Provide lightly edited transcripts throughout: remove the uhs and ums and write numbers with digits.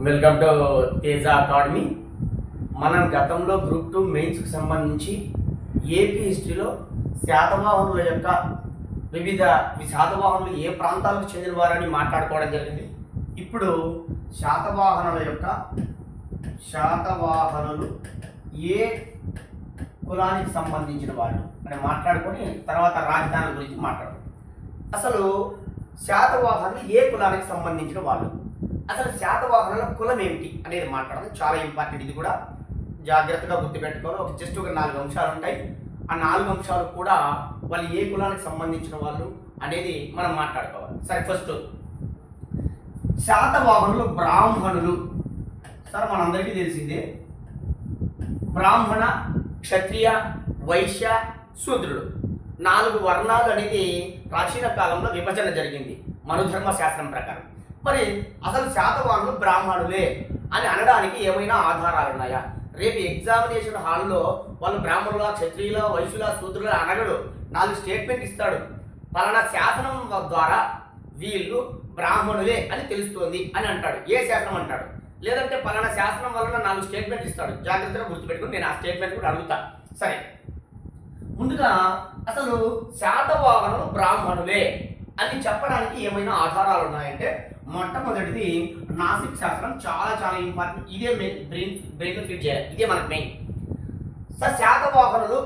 Welcome to Teja academy. మనం గతంలో group 2 మెయిన్స్కి సంబంధించి ఏపీ హిస్టరీలో శాతవాహనుల యొక్క వివిధ శాతవాహనులు ఏ ప్రాంతాలకు చెందిన వారని మాట్లాడుకోవడం జరిగింది. ఇప్పుడు శాతవాహనులు ఏ కులానికి సంబంధించిన వాళ్ళు అని మాట్లాడుకొని తర్వాత రాజధాని గురించి మాట్లాడుతాం. అసలు శాతవాహనులు ఏ కులానికి సంబంధించిన వాళ్ళు, అసలు శాతవాహనుల కులం ఏమిటి అనేది మాట్లాడడం చాలా ఇంపార్టెంట్. ఇది కూడా జాగ్రత్తగా గుర్తుపెట్టుకోవాలి. జస్ట్ ఒక 4 అంశాలు ఉంటాయి. ఆ 4 అంశాలు కూడా వాళ్ళు ఏ కులానికి సంబంధించిన వాళ్ళు అనేది మనం మాట్లాడుకోవాలి. సరే, ఫస్ట్ శాతవాహనులు బ్రాహ్మణులు. సరే, మనందరికీ తెలిసిందే బ్రాహ్మణ, క్షత్రియ, వైశ్య, శూద్రుడు 4 వర్ణాలు అనేది ప్రాచీన కాలంలో విభజన జరిగింది మనుధర్మ శాస్త్రం ప్రకారం. మరి అసలు శాతవాహనులు బ్రాహ్మణులే అని అనడానికి ఏమైనా ఆధారాలు ఉన్నాయా? రేపు ఎగ్జామినేషన్ హాల్లో వాళ్ళు బ్రాహ్మణుల, క్షత్రియుల, వైశ్యుల, శూద్రుల అనగడు. 4 స్టేట్మెంట్ ఇస్తాడు. పలానా శాసనం ద్వారా వీళ్ళు బ్రాహ్మణులే అని తెలుస్తోంది అని అంటాడు. ఏ శాసనం అంటాడు? లేదంటే పలానా శాసనం వలన 4 స్టేట్మెంట్ ఇస్తాడు. జాగ్రత్తగా గుర్తుపెట్టుకుని నేను ఆ స్టేట్మెంట్ కూడా అడుగుతా. సరే, ముందుగా అసలు శాతవాహనులు బ్రాహ్మణులే అని చెప్పడానికి ఏమైనా ఆధారాలు ఉన్నాయంటే మొట్టమొదటిది నాసిక్ శాస్త్రం. చాలా చాలా ఇంపార్టెంట్. ఇదే బ్రెయిన్ ఫిట్ చేయాలి. ఇదే మనకు మెయిన్. సార్, శాతవాహనులు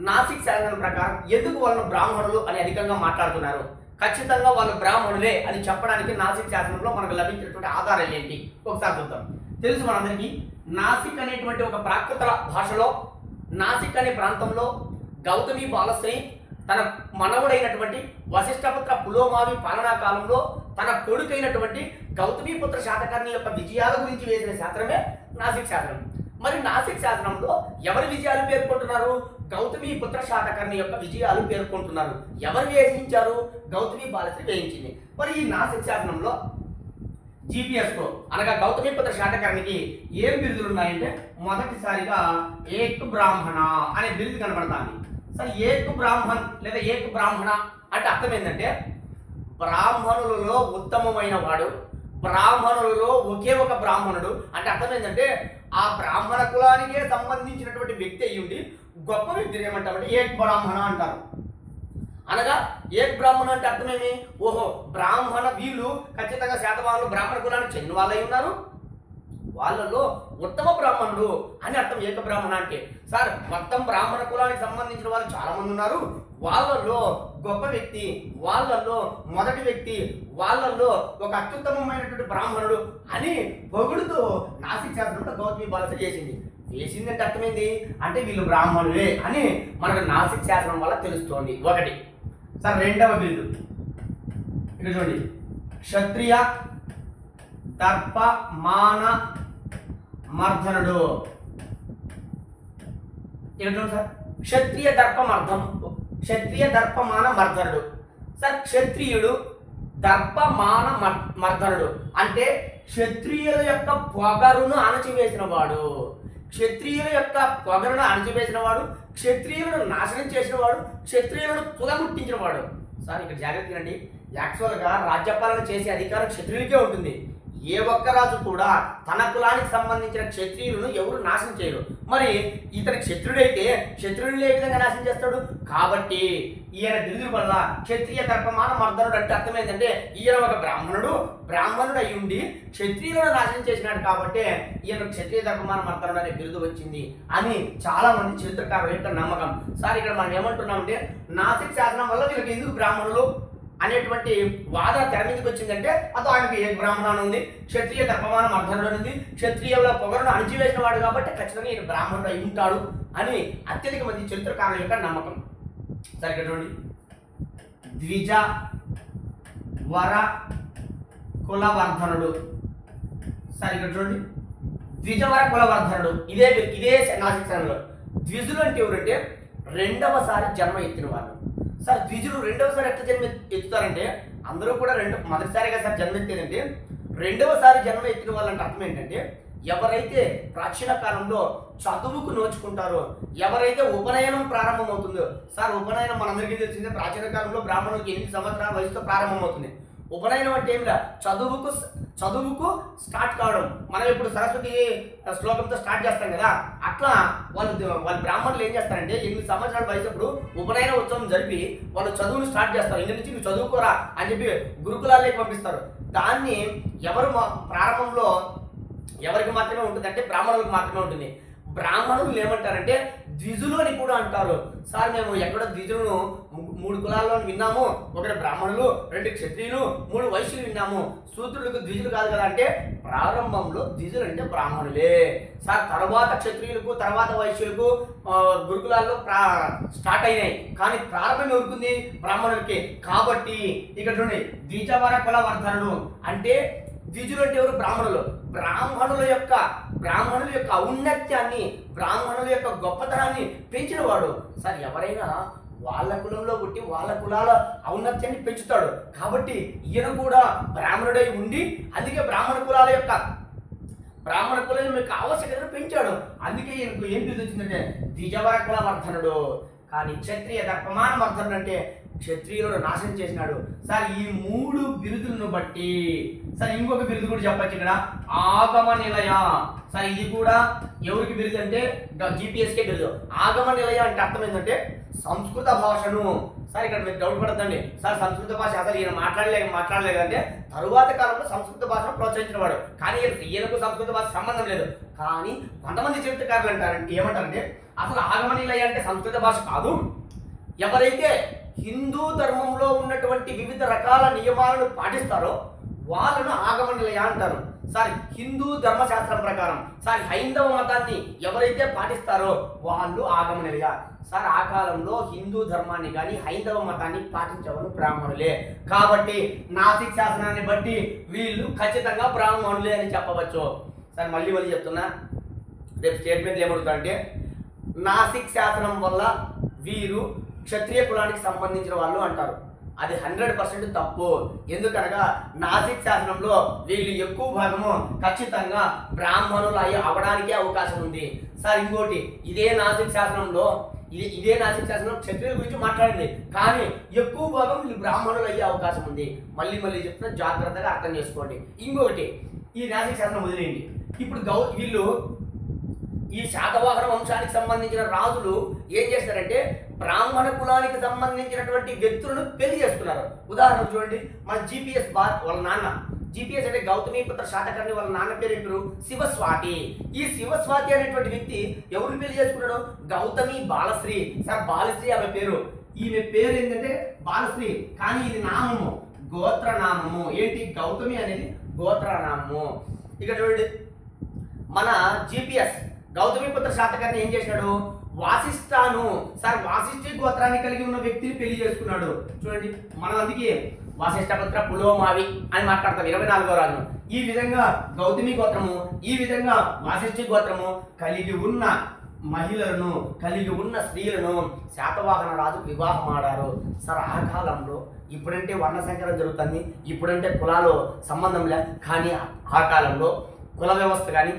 నాసిక్ శాస్త్రం ప్రకారం ఎందుకు వాళ్ళను బ్రాహ్మణులు అని అధికంగా మాట్లాడుతున్నారు? ఖచ్చితంగా వాళ్ళు బ్రాహ్మణులే అని చెప్పడానికి నాసిక్ శాస్త్రంలో మనకు లభించినటువంటి ఆధారాలు ఏంటి ఒకసారి చూద్దాం. తెలుసు మనందరికీ, నాసిక్ అనేటువంటి ఒక ప్రాకృత భాషలో నాసిక్ అనే ప్రాంతంలో గౌతమి బాలశ్రీ తన మనవుడైనటువంటి వశిష్ఠపుత్ర పులోమావి పాలనా కాలంలో తన కొడుకైనటువంటి గౌతమీపుత్ర శాతకర్ణి యొక్క విజయాల గురించి వేసిన శాస్త్రమే నాసిక్ శాస్త్రం. మరి నాసిక్ శాస్త్రంలో ఎవరి విజయాలు పేర్కొంటున్నారు? గౌతమీపుత్ర శాతకర్ణి యొక్క విజయాలు పేర్కొంటున్నారు. ఎవరు వేయించారు? గౌతమి బాలశ్రీ వేయించింది. మరి ఈ నాసిక్ శాసనంలో జీపీఎస్లో అనగా గౌతమీపుత్ర శాతకర్ణికి ఏం బిరుదులు ఉన్నాయంటే మొదటిసారిగా ఏక్ బ్రాహ్మణ అనే బిరుదు కనబడుతుంది. సరే, ఏక్ బ్రాహ్మణ్ లేదా ఏక్ బ్రాహ్మణ అంటే అర్థం ఏంటంటే బ్రాహ్మణులలో ఉత్తమమైన వాడు, బ్రాహ్మణులలో ఒకే ఒక బ్రాహ్మణుడు అంటే అర్థం ఏంటంటే ఆ బ్రాహ్మణ కులానికే సంబంధించినటువంటి వ్యక్తి అయ్యుండి గొప్ప వ్యక్తిని ఏమంటామంటే ఏక్ బ్రాహ్మణ అంటారు. అనగా ఏక్ బ్రాహ్మణ అంటే అర్థమేమి? ఓహో, బ్రాహ్మణ వీళ్ళు ఖచ్చితంగా శాతవాహనులు బ్రాహ్మణ కులానికి చెందిన వాళ్ళై ఉన్నారు, వాళ్ళలో ఉత్తమ బ్రాహ్మణుడు అని అర్థం ఏక బ్రాహ్మణ అంటే. సార్, మొత్తం బ్రాహ్మణ కులానికి సంబంధించిన వాళ్ళు చాలా మంది ఉన్నారు, వాళ్ళల్లో గొప్ప వ్యక్తి, వాళ్ళల్లో మొదటి వ్యక్తి, వాళ్ళల్లో ఒక అత్యుత్తమమైనటువంటి బ్రాహ్మణుడు అని పొగుడుతూ నాసిక్ శాస్త్రంలో గౌతమి బాలశ్రీ వేసిందంటే అర్థమైంది అంటే వీళ్ళు బ్రాహ్మణులే అని మనకు నాసిక్ శాస్త్రం వల్ల తెలుస్తోంది. ఒకటి. సార్, రెండవ బిరుదు ఇక్కడ చూడండి, క్షత్రియ దర్ప మాన మర్ధనుడు. ఇక్కడ చూడండి సార్, క్షత్రియ దర్పమర్థం, క్షత్రియ దర్పమాన మర్ధనుడు. సార్, క్షత్రియుడు దర్పమాన మర్ధనుడు అంటే క్షత్రియుల యొక్క పొగరును అణచివేసిన వాడు, క్షత్రియుల యొక్క పొగరును అణచివేసిన వాడు, క్షత్రియులను నాశనం చేసిన వాడు, క్షత్రియులను తులముట్టించిన వాడు. సార్, ఇక్కడ జాగ్రత్తగా అండి. యాక్చువల్గా రాజ్యపాలన చేసే అధికారం క్షత్రియులకే ఉంటుంది. ఏ ఒక్క రాజు కూడా తన కులానికి సంబంధించిన క్షత్రియులను ఎవరు నాశనం చేయరు. మరి ఇతని క్షత్రుడైతే క్షత్రుయులు ఏ విధంగా నాశనం చేస్తాడు? కాబట్టి ఈయన బిరుదుల వల్ల క్షత్రియ దర్పమాన మర్దనుడు అంటే అర్థం ఏంటంటే ఈయన ఒక బ్రాహ్మణుడు అయి ఉండి క్షత్రియులను నాశనం చేసినాడు కాబట్టి ఈయన క్షత్రియ దర్పమాన మర్దనుడు అనే బిరుదు వచ్చింది అని చాలా మంది చరిత్రకారుల యొక్క నమ్మకం. సార్, ఇక్కడ మనం ఏమంటున్నామంటే నాసిక్ శాసనం వల్ల వీళ్ళకి ఎందుకు బ్రాహ్మణులు అనేటువంటి వాదన తెర మీదకి వచ్చిందంటే అతో ఆయనకి ఏ బ్రాహ్మణ ఉంది, క్షత్రియ దర్పమాన మర్ధనుడు ఉంది, క్షత్రియుల పొగరును అణిచివేసిన వాడు కాబట్టి ఖచ్చితంగా ఈయన బ్రాహ్మణుడు అయి ఉంటాడు అని అత్యధిక మంది చరిత్రకారుల యొక్క నమ్మకం. సరే, ఇక్కడ చూడండి, ద్విజ వర కులవర్ధనుడు. సరే, ఇక్కడ చూడండి, ద్విజవర కులవర్ధనుడు. ఇదే నాసిక్ శాసనంలో ద్విజులు అంటే ఎవరంటే రెండవసారి జన్మ ఎత్తిన వాళ్ళు. సార్, ద్విజులు రెండవసారి ఎట్లా జన్మ ఎత్తుతారంటే అందరూ కూడా మొదటిసారిగా సార్ జన్మ ఎత్తేదంటే రెండవసారి జన్మ ఎత్తిన వాళ్ళంటే అర్థం ఏంటంటే ఎవరైతే ప్రాచీన కాలంలో చదువుకు నోచుకుంటారో, ఎవరైతే ఉపనయనం ప్రారంభమవుతుందో. సార్, ఉపనయనం మనందరికీ తెలిసిందే. ప్రాచీన కాలంలో బ్రాహ్మణులకు 8 సంవత్సరాల వయసుతో ప్రారంభమవుతుంది. ఉపనయనం అంటే ఏమిరా చదువుకు స్టార్ట్ కావడం. మనం ఇప్పుడు సరస్వతి శ్లోకంతో స్టార్ట్ చేస్తాం కదా, అట్లా వాళ్ళ బ్రాహ్మణులు ఏం చేస్తారంటే 8 సంవత్సరాల వయసుప్పుడు ఉపనయన ఉత్సవం జరిపి వాళ్ళు చదువును స్టార్ట్ చేస్తారు. ఇంటి నుంచి నువ్వు చదువుకోరా అని చెప్పి గురుకులాల్లోకి పంపిస్తారు. దాన్ని ప్రారంభంలో ఎవరికి మాత్రమే ఉంటుంది అంటే బ్రాహ్మణులకు మాత్రమే ఉంటుంది. బ్రాహ్మణులు ఏమంటారంటే ద్విజులు అని కూడా అంటారు. సార్ మేము ఎక్కడో ద్విజులను 3 కులాల్లో విన్నాము, 1 బ్రాహ్మణులు, 2 క్షత్రియులు, 3 వైశ్యులు విన్నాము, శూద్రులకు ద్విజులు కాదు కదా అంటే ప్రారంభంలో ద్విజులు అంటే బ్రాహ్మణులే సార్. తర్వాత క్షత్రియులకు, తర్వాత వైశ్యులకు గురుకులాల్లో స్టార్ట్ అయినాయి, కానీ ప్రారంభం ఎవరుకుంది బ్రాహ్మణులకి. కాబట్టి ఇక్కడ చూడండి, ద్విజవర కుల వర్ధనుడు అంటే ద్విజులు అంటే ఎవరు? బ్రాహ్మణులు. బ్రాహ్మణుల యొక్క ఔన్నత్యాన్ని, బ్రాహ్మణుల యొక్క గొప్పతనాన్ని పెంచిన వాడు సార్. ఎవరైనా వాళ్ళ కులంలో పుట్టి వాళ్ళ కులాల ఔన్నత్యాన్ని పెంచుతాడు. కాబట్టి ఈయన కూడా బ్రాహ్మణుడై ఉండి అందుకే బ్రాహ్మణ కులం యొక్క ఆవశ్యకతను పెంచాడు. అందుకే ఈయనకు ఏం బిరుదు వచ్చిందంటే ద్విజవర కుల వర్ధనుడు. కానీ క్షత్రియ దర్పమాన వర్ధనుడు అంటే క్షత్రియులను నాశనం చేసినాడు సార్. ఈ 3 బిరుదులను బట్టి సార్ ఇంకొక బిరుదు కూడా చెప్పచ్చు ఇక్కడ, ఆగమ నిలయ సార్. ఇది కూడా ఎవరికి బిరుదు అంటే జిపిఎస్కే బిరుదు. ఆగమ నిలయ అంటే అర్థం ఏంటంటే సంస్కృత భాషను సార్. ఇక్కడ మీరు డౌట్ పడద్దండి సార్, సంస్కృత భాష అసలు ఈయన మాట్లాడలేదంటే తరువాత కాలంలో సంస్కృత భాషను ప్రోత్సహించిన వాడు, కానీ ఈయనకు సంస్కృత భాష సంబంధం లేదు. కానీ కొంతమంది చరిత్రకారులు ఏమంటారంటే అసలు ఆగమ నిలయ అంటే సంస్కృత భాష కాదు, ఎవరైతే హిందూ ధర్మంలో ఉన్నటువంటి వివిధ రకాల నియమాలను పాటిస్తారో వాళ్ళను ఆగమ నిలయ అంటారు సార్. హిందూ ధర్మశాస్త్రం ప్రకారం సార్ హైందవ మతాన్ని ఎవరైతే పాటిస్తారో వాళ్ళు ఆగమ నిలయ సార్. ఆ కాలంలో హిందూ ధర్మాన్ని కానీ హైందవ మతాన్ని పాటించేవాళ్ళు బ్రాహ్మణులే. కాబట్టి నాసిక్ శాసనాన్ని బట్టి వీళ్ళు ఖచ్చితంగా బ్రాహ్మణులే అని చెప్పవచ్చు సార్. మళ్ళీ చెప్తున్నా, రేపు స్టేట్మెంట్లు ఏమడుగుతా అంటే నాసిక్ శాసనం వల్ల వీరు క్షత్రియ కులానికి సంబంధించిన వాళ్ళు అంటారు. అది 100% తప్పు. ఎందుకనగా నాసిక్ శాసనంలో వీళ్ళు ఎక్కువ భాగము ఖచ్చితంగా బ్రాహ్మణులు అవడానికే అవకాశం ఉంది సార్. ఇంకోటి, ఇదే నాసిక్ శాసనం క్షత్రియుల గురించి మాట్లాడింది, కానీ ఎక్కువ భాగం వీళ్ళు బ్రాహ్మణులు అయ్యే అవకాశం ఉంది. మళ్ళీ చెప్తున్నా, జాగ్రత్తగా అర్థం చేసుకోండి. ఇంకొకటి, ఈ నాసిక్ శాసనం వదిలేయండి. ఇప్పుడు వీళ్ళు ఈ శాతవాహన వంశానికి సంబంధించిన రాజులు ఏం చేస్తారంటే బ్రాహ్మణ కులానికి సంబంధించినటువంటి వ్యక్తులను పెళ్లి చేస్తున్నారు. ఉదాహరణకు చూడండి, మన జిపిఎస్ వాళ్ళ నాన్న, జిపిఎస్ అంటే గౌతమిపుత్ర శాతకర్ణి వాళ్ళ నాన్న పేరు ఏంటారు? శివస్వాతి. ఈ శివస్వాతి అనేటువంటి వ్యక్తి ఎవరిని పెళ్లి చేసుకున్నాడు? గౌతమి బాలశ్రీ సార్. బాలశ్రీ ఆమె పేరు. ఈమె పేరు ఏంటంటే బాలశ్రీ, కానీ ఇది నామము, గోత్రనామము. ఏంటి? గౌతమి అనేది గోత్రనామము. ఇక్కడ చూడండి, మన జిపిఎస్ గౌతమిపుత్ర శాతకర్ణి ఏం చేసినాడు? వాసిష్ఠాను సార్, వాసిష్ఠి గోత్రాన్ని కలిగి ఉన్న వ్యక్తిని పెళ్లి చేసుకున్నాడు. చూడండి, మనం అందుకే వాసిష్ఠపుత్ర పులోమావి అని మాట్లాడతాం 24వ రాజును. ఈ విధంగా గౌతమి గోత్రము, ఈ విధంగా వాసిష్ఠి గోత్రము కలిగి ఉన్న మహిళలను, కలిగి ఉన్న స్త్రీలను శాతవాహన రాజు వివాహం ఆడారు సార్. ఆ కాలంలో ఇప్పుడంటే వర్ణ సంకరం జరుగుతుంది, ఇప్పుడంటే కులాలు సంబంధం లే, కానీ ఆ కాలంలో కుల వ్యవస్థ కానీ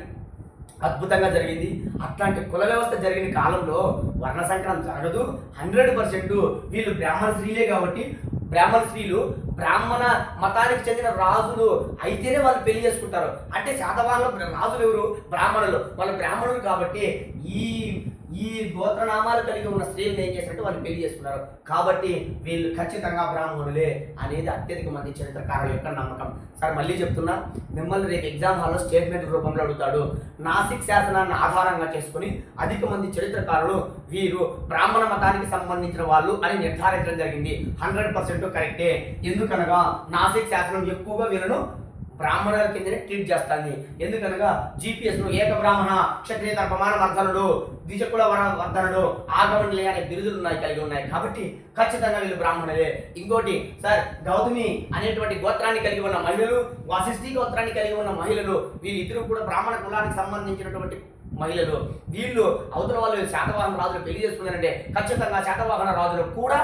అద్భుతంగా జరిగింది. అట్లాంటి కుల వ్యవస్థ జరిగిన కాలంలో వర్ణ సంకరం జరగదు. 100% వీళ్ళు బ్రాహ్మణ స్త్రీలే కాబట్టి బ్రాహ్మణ స్త్రీలు బ్రాహ్మణ మతానికి చెందిన రాజులు అయితేనే వాళ్ళు పెళ్లి చేసుకుంటారు. అంటే శాతవాహనంలో రాజులు ఎవరు? బ్రాహ్మణులు. వాళ్ళు బ్రాహ్మణులు కాబట్టి ఈ గోత్రనామాలు కలిగి ఉన్న స్త్రీలను ఏం చేసినట్టు వాళ్ళు పెళ్లి చేసుకున్నారు. కాబట్టి వీళ్ళు ఖచ్చితంగా బ్రాహ్మణులే అనేది అత్యధిక మంది చరిత్రకారుల యొక్క నమ్మకం సార్. మళ్ళీ చెప్తున్నా, మిమ్మల్ని రేపు ఎగ్జామ్ హాల్లో స్టేట్మెంట్ రూపంలో అడుగుతాడు. నాసిక్ శాసనాన్ని ఆధారంగా చేసుకుని అధిక మంది చరిత్రకారులు వీరు బ్రాహ్మణ మతానికి సంబంధించిన వాళ్ళు అని నిర్ధారించడం జరిగింది. 100% కరెక్టే. ఎందుకనగా నాసిక్ శాసనం ఎక్కువగా వీళ్ళను బ్రాహ్మణుల కిందనే ట్రీట్ చేస్తుంది. ఎందుకనగా జిపిఎస్ను ఏక బ్రాహ్మణ, క్షత్రియ దర్పమాన వర్ధనుడు, ద్విజకుల వర్ధనుడు, ఆగమనిలే అనే బిరుదులు కలిగి ఉన్నాయి. కాబట్టి ఖచ్చితంగా వీళ్ళు బ్రాహ్మణులే. ఇంకోటి సార్, గౌతమి అనేటువంటి గోత్రాన్ని కలిగి ఉన్న మహిళలు, వాసిష్ఠి గోత్రాన్ని కలిగి ఉన్న మహిళలు, వీళ్ళిద్దరూ కూడా బ్రాహ్మణ కులానికి సంబంధించినటువంటి మహిళలు. వీళ్ళు అవతల వాళ్ళు శాతవాహన రాజులు పెళ్లి చేసుకున్నారంటే ఖచ్చితంగా శాతవాహన రాజులు కూడా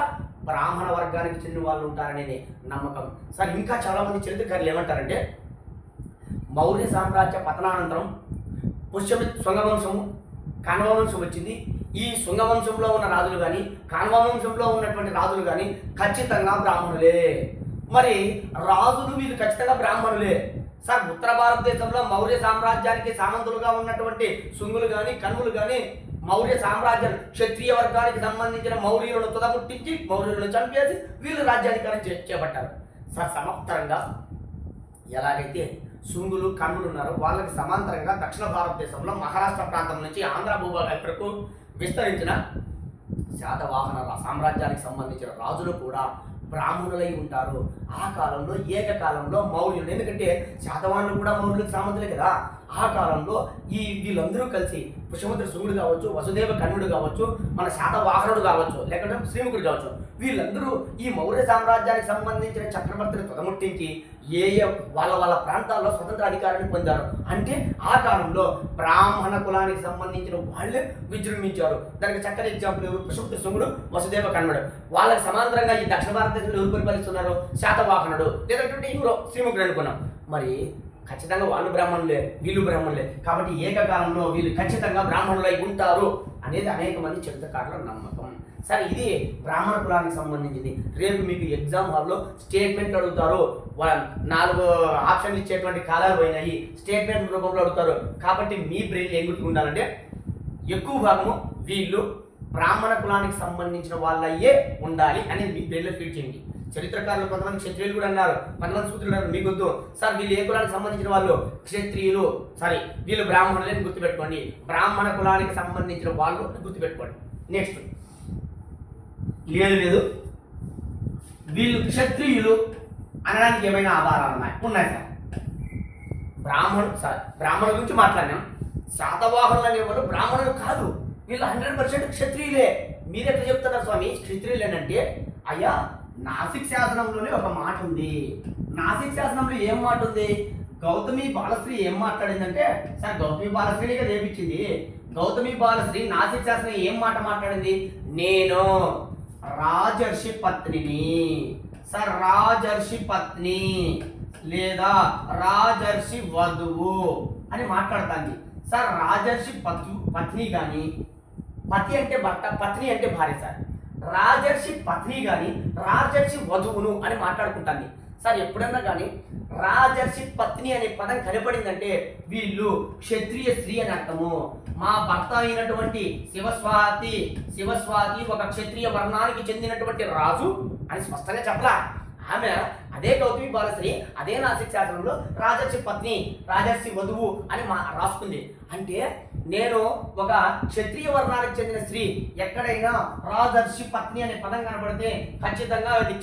బ్రాహ్మణ వర్గానికి చెందిన వాళ్ళు ఉంటారనేది నమ్మకం సార్. ఇంకా చాలా మంది చరిత్రకారులు ఏమంటారంటే మౌర్య సామ్రాజ్య పతనానంతరం శృంగవంశము, కాన్వవంశం వచ్చింది. ఈ శృంగవంశంలో ఉన్న రాజులు కానీ కాన్వవంశంలో ఉన్నటువంటి రాజులు కానీ ఖచ్చితంగా బ్రాహ్మణులే. మరి రాజులు వీళ్ళు ఖచ్చితంగా బ్రాహ్మణులే. సార్ ఉత్తర భారతదేశంలో మౌర్య సామ్రాజ్యానికి సామంతులుగా ఉన్నటువంటి శుంగులు కానీ కన్నులు కానీ మౌర్య సామ్రాజ్యం క్షత్రియ వర్గానికి సంబంధించిన మౌర్యులను తుదముట్టించి మౌర్యులను చంపేసి వీళ్ళు రాజ్యాధికారం చేపట్టారు. సార్ సమాంతరంగా ఎలాగైతే శుంగులు కన్నులు ఉన్నారో వాళ్ళకి సమాంతరంగా దక్షిణ భారతదేశంలో మహారాష్ట్ర ప్రాంతం నుంచి ఆంధ్ర భూభాగం వరకు విస్తరించిన శాతవాహన సామ్రాజ్యానికి సంబంధించిన రాజులు కూడా బ్రాహ్మణులై ఉంటారు. ఆ కాలంలో ఏకకాలంలో మౌర్యులు, ఎందుకంటే శాతవాహనులు కూడా మౌర్యులకు సామంతులే కదా. ఆ కాలంలో వీళ్ళందరూ కలిసి పుష్యమంత్రి శుంగుడు కావచ్చు, వసుదేవ కన్నుడు కావచ్చు, మన శాతవాహనుడు కావచ్చు, లేకుంటే శ్రీముఖుడు కావచ్చు, వీళ్ళందరూ ఈ మౌర్య సామ్రాజ్యానికి సంబంధించిన చక్రవర్తిని తుదముట్టించి వాళ్ళ ప్రాంతాల్లో స్వతంత్ర అధికారాన్ని పొందారు. అంటే ఆ కాలంలో బ్రాహ్మణ కులానికి సంబంధించిన వాళ్ళే విజృంభించారు. దానికి చక్కని ఎగ్జాంపుల్ పుష్యమంత్రి శుంగుడు, వసుదేవ కన్నుడు. వాళ్ళకి సమాంతరంగా ఈ దక్షిణ భారతదేశంలో ఎవరు పరిపాలిస్తున్నారు? శాతవాహనుడు, లేదంటే ఎవరో శ్రీముఖుడు అనుకున్నాం. మరి ఖచ్చితంగా వాళ్ళు బ్రాహ్మణులే, వీళ్ళు బ్రాహ్మణులే. కాబట్టి ఏకకాలంలో వీళ్ళు ఖచ్చితంగా బ్రాహ్మణులై ఉంటారు అనేది అనేక మంది చరిత్రకారుల నమ్మకం. సరే, ఇది బ్రాహ్మణ కులానికి సంబంధించింది. రేపు మీకు ఎగ్జామ్ హాల్లో స్టేట్మెంట్ అడుగుతారు. 4 ఆప్షన్లు ఇచ్చేటువంటి కాలాలు పోయినాయి, స్టేట్మెంట్ రూపంలో అడుగుతారు. కాబట్టి మీ బ్రెయిన్ ఏం గుర్తుకు ఉండాలంటే ఎక్కువ భాగము వీళ్ళు బ్రాహ్మణ కులానికి సంబంధించిన వాళ్ళయ్యే ఉండాలి అనేది మీ బ్రెయిన్లో ఫీడ్ చేయండి. చరిత్రకారులు కొంతమంది క్షత్రియులు కూడా అన్నారు, కొంతమంది సూత్రులు అన్నారు. మీకు వద్దు సార్, వీళ్ళు ఏ కులానికి సంబంధించిన వాళ్ళు? క్షత్రియులు. సరే, వీళ్ళు బ్రాహ్మణులని గుర్తుపెట్టుకోండి. బ్రాహ్మణ కులానికి సంబంధించిన వాళ్ళు గుర్తుపెట్టుకోండి. నెక్స్ట్, లేదు వీళ్ళు క్షత్రియులు అనడానికి ఏమైనా ఆధారాలు ఉన్నాయి సార్. బ్రాహ్మణుల గురించి మాట్లాడినాం. శాతవాహనులు అనేవాళ్ళు బ్రాహ్మణులు కాదు, వీళ్ళు 100% క్షత్రియులే. మీరు ఎట్లా చెప్తున్నారు స్వామి క్షత్రియులేనంటే? అయ్యా, నాసిక్ శాసనంలోనే ఒక మాట ఉంది. నాసిక్ శాసనంలో ఏం మాట ఉంది? గౌతమి బాలశ్రీ ఏం మాట్లాడిందంటే, సార్ గౌతమి బాలశ్రీని కదా చేపించింది. గౌతమి బాలశ్రీ నాసిక్ శాసనం ఏం మాట మాట్లాడింది? నేను రాజర్షి పత్నిని, సార్ రాజర్షి పత్ని లేదా రాజర్షి వధువు అని మాట్లాడుతుంది. సార్ రాజర్షి పత్ని కానీ, పతి అంటే భర్త, పత్ని అంటే భార్య. సార్ రాజర్షి పత్ని కానీ రాజర్షి వధువును అని మాట్లాడుకుంటుంది. సార్ ఎప్పుడన్నా కానీ రాజర్షి పత్ని అనే పదం కనపడిందంటే వీళ్ళు క్షత్రియ స్త్రీ అని అర్థము. మా భర్త అయినటువంటి శివస్వాతి ఒక క్షత్రియ వర్ణానికి చెందినటువంటి రాజు అని స్పష్టంగా చెప్పలా. ఆమె అదే గౌతమి బాలశ్రీ అదే నాసిక్ శాసనంలో రాజర్షి పత్ని, రాజర్షి వధువు అని రాసుకుంది. అంటే నేను ఒక క్షత్రియ వర్ణానికి చెందిన స్త్రీ, ఎక్కడైనా రాజర్షి పత్ని అనే పదం కనబడితే ఖచ్చితంగా అది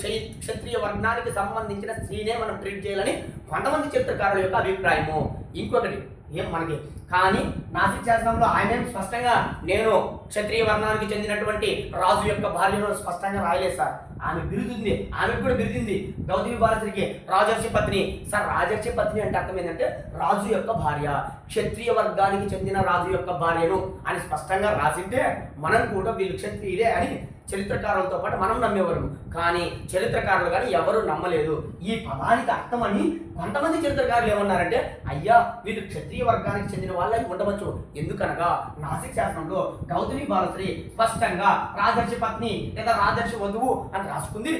క్షత్రియ వర్ణానికి సంబంధించిన స్త్రీనే మనం ట్రీట్ చేయాలని కొంతమంది చరిత్రకారుల యొక్క అభిప్రాయము. ఇంకొకటి మనకి కానీ నాసిక్ శాసనంలో ఆయన స్పష్టంగా నేను క్షత్రియ వర్ణానికి చెందినటువంటి రాజు యొక్క భార్యను స్పష్టంగా రాయలేదు సార్. ఆమె బిరుదుంది, ఆమెకు కూడా బిరుదింది గౌతమి బాలశ్రీకి రాజర్షి పత్ని. సార్ రాజర్షి పత్ని అంటే అర్థం ఏంటంటే రాజు యొక్క భార్య, క్షత్రియ వర్గానికి చెందిన రాజు యొక్క భార్యను అని స్పష్టంగా రాసింటే మనం కూడా వీళ్ళు క్షత్రియులే అని చరిత్రకారులతో పాటు మనం నమ్మేవారు. కానీ చరిత్రకారులు కానీ ఎవరు నమ్మలేదు. ఈ పదానికి అర్థమని కొంతమంది చరిత్రకారులు ఏమన్నారంటే, అయ్యా వీళ్ళు క్షత్రియ వర్గానికి చెందిన వాళ్ళని ఉండవచ్చు. ఎందుకనగా నాసిక్ శాసనంలో గౌతమి బాలశ్రీ స్పష్టంగా రాజర్షి పత్ని లేదా రాజర్షి వధువు అని రాసుకుంది.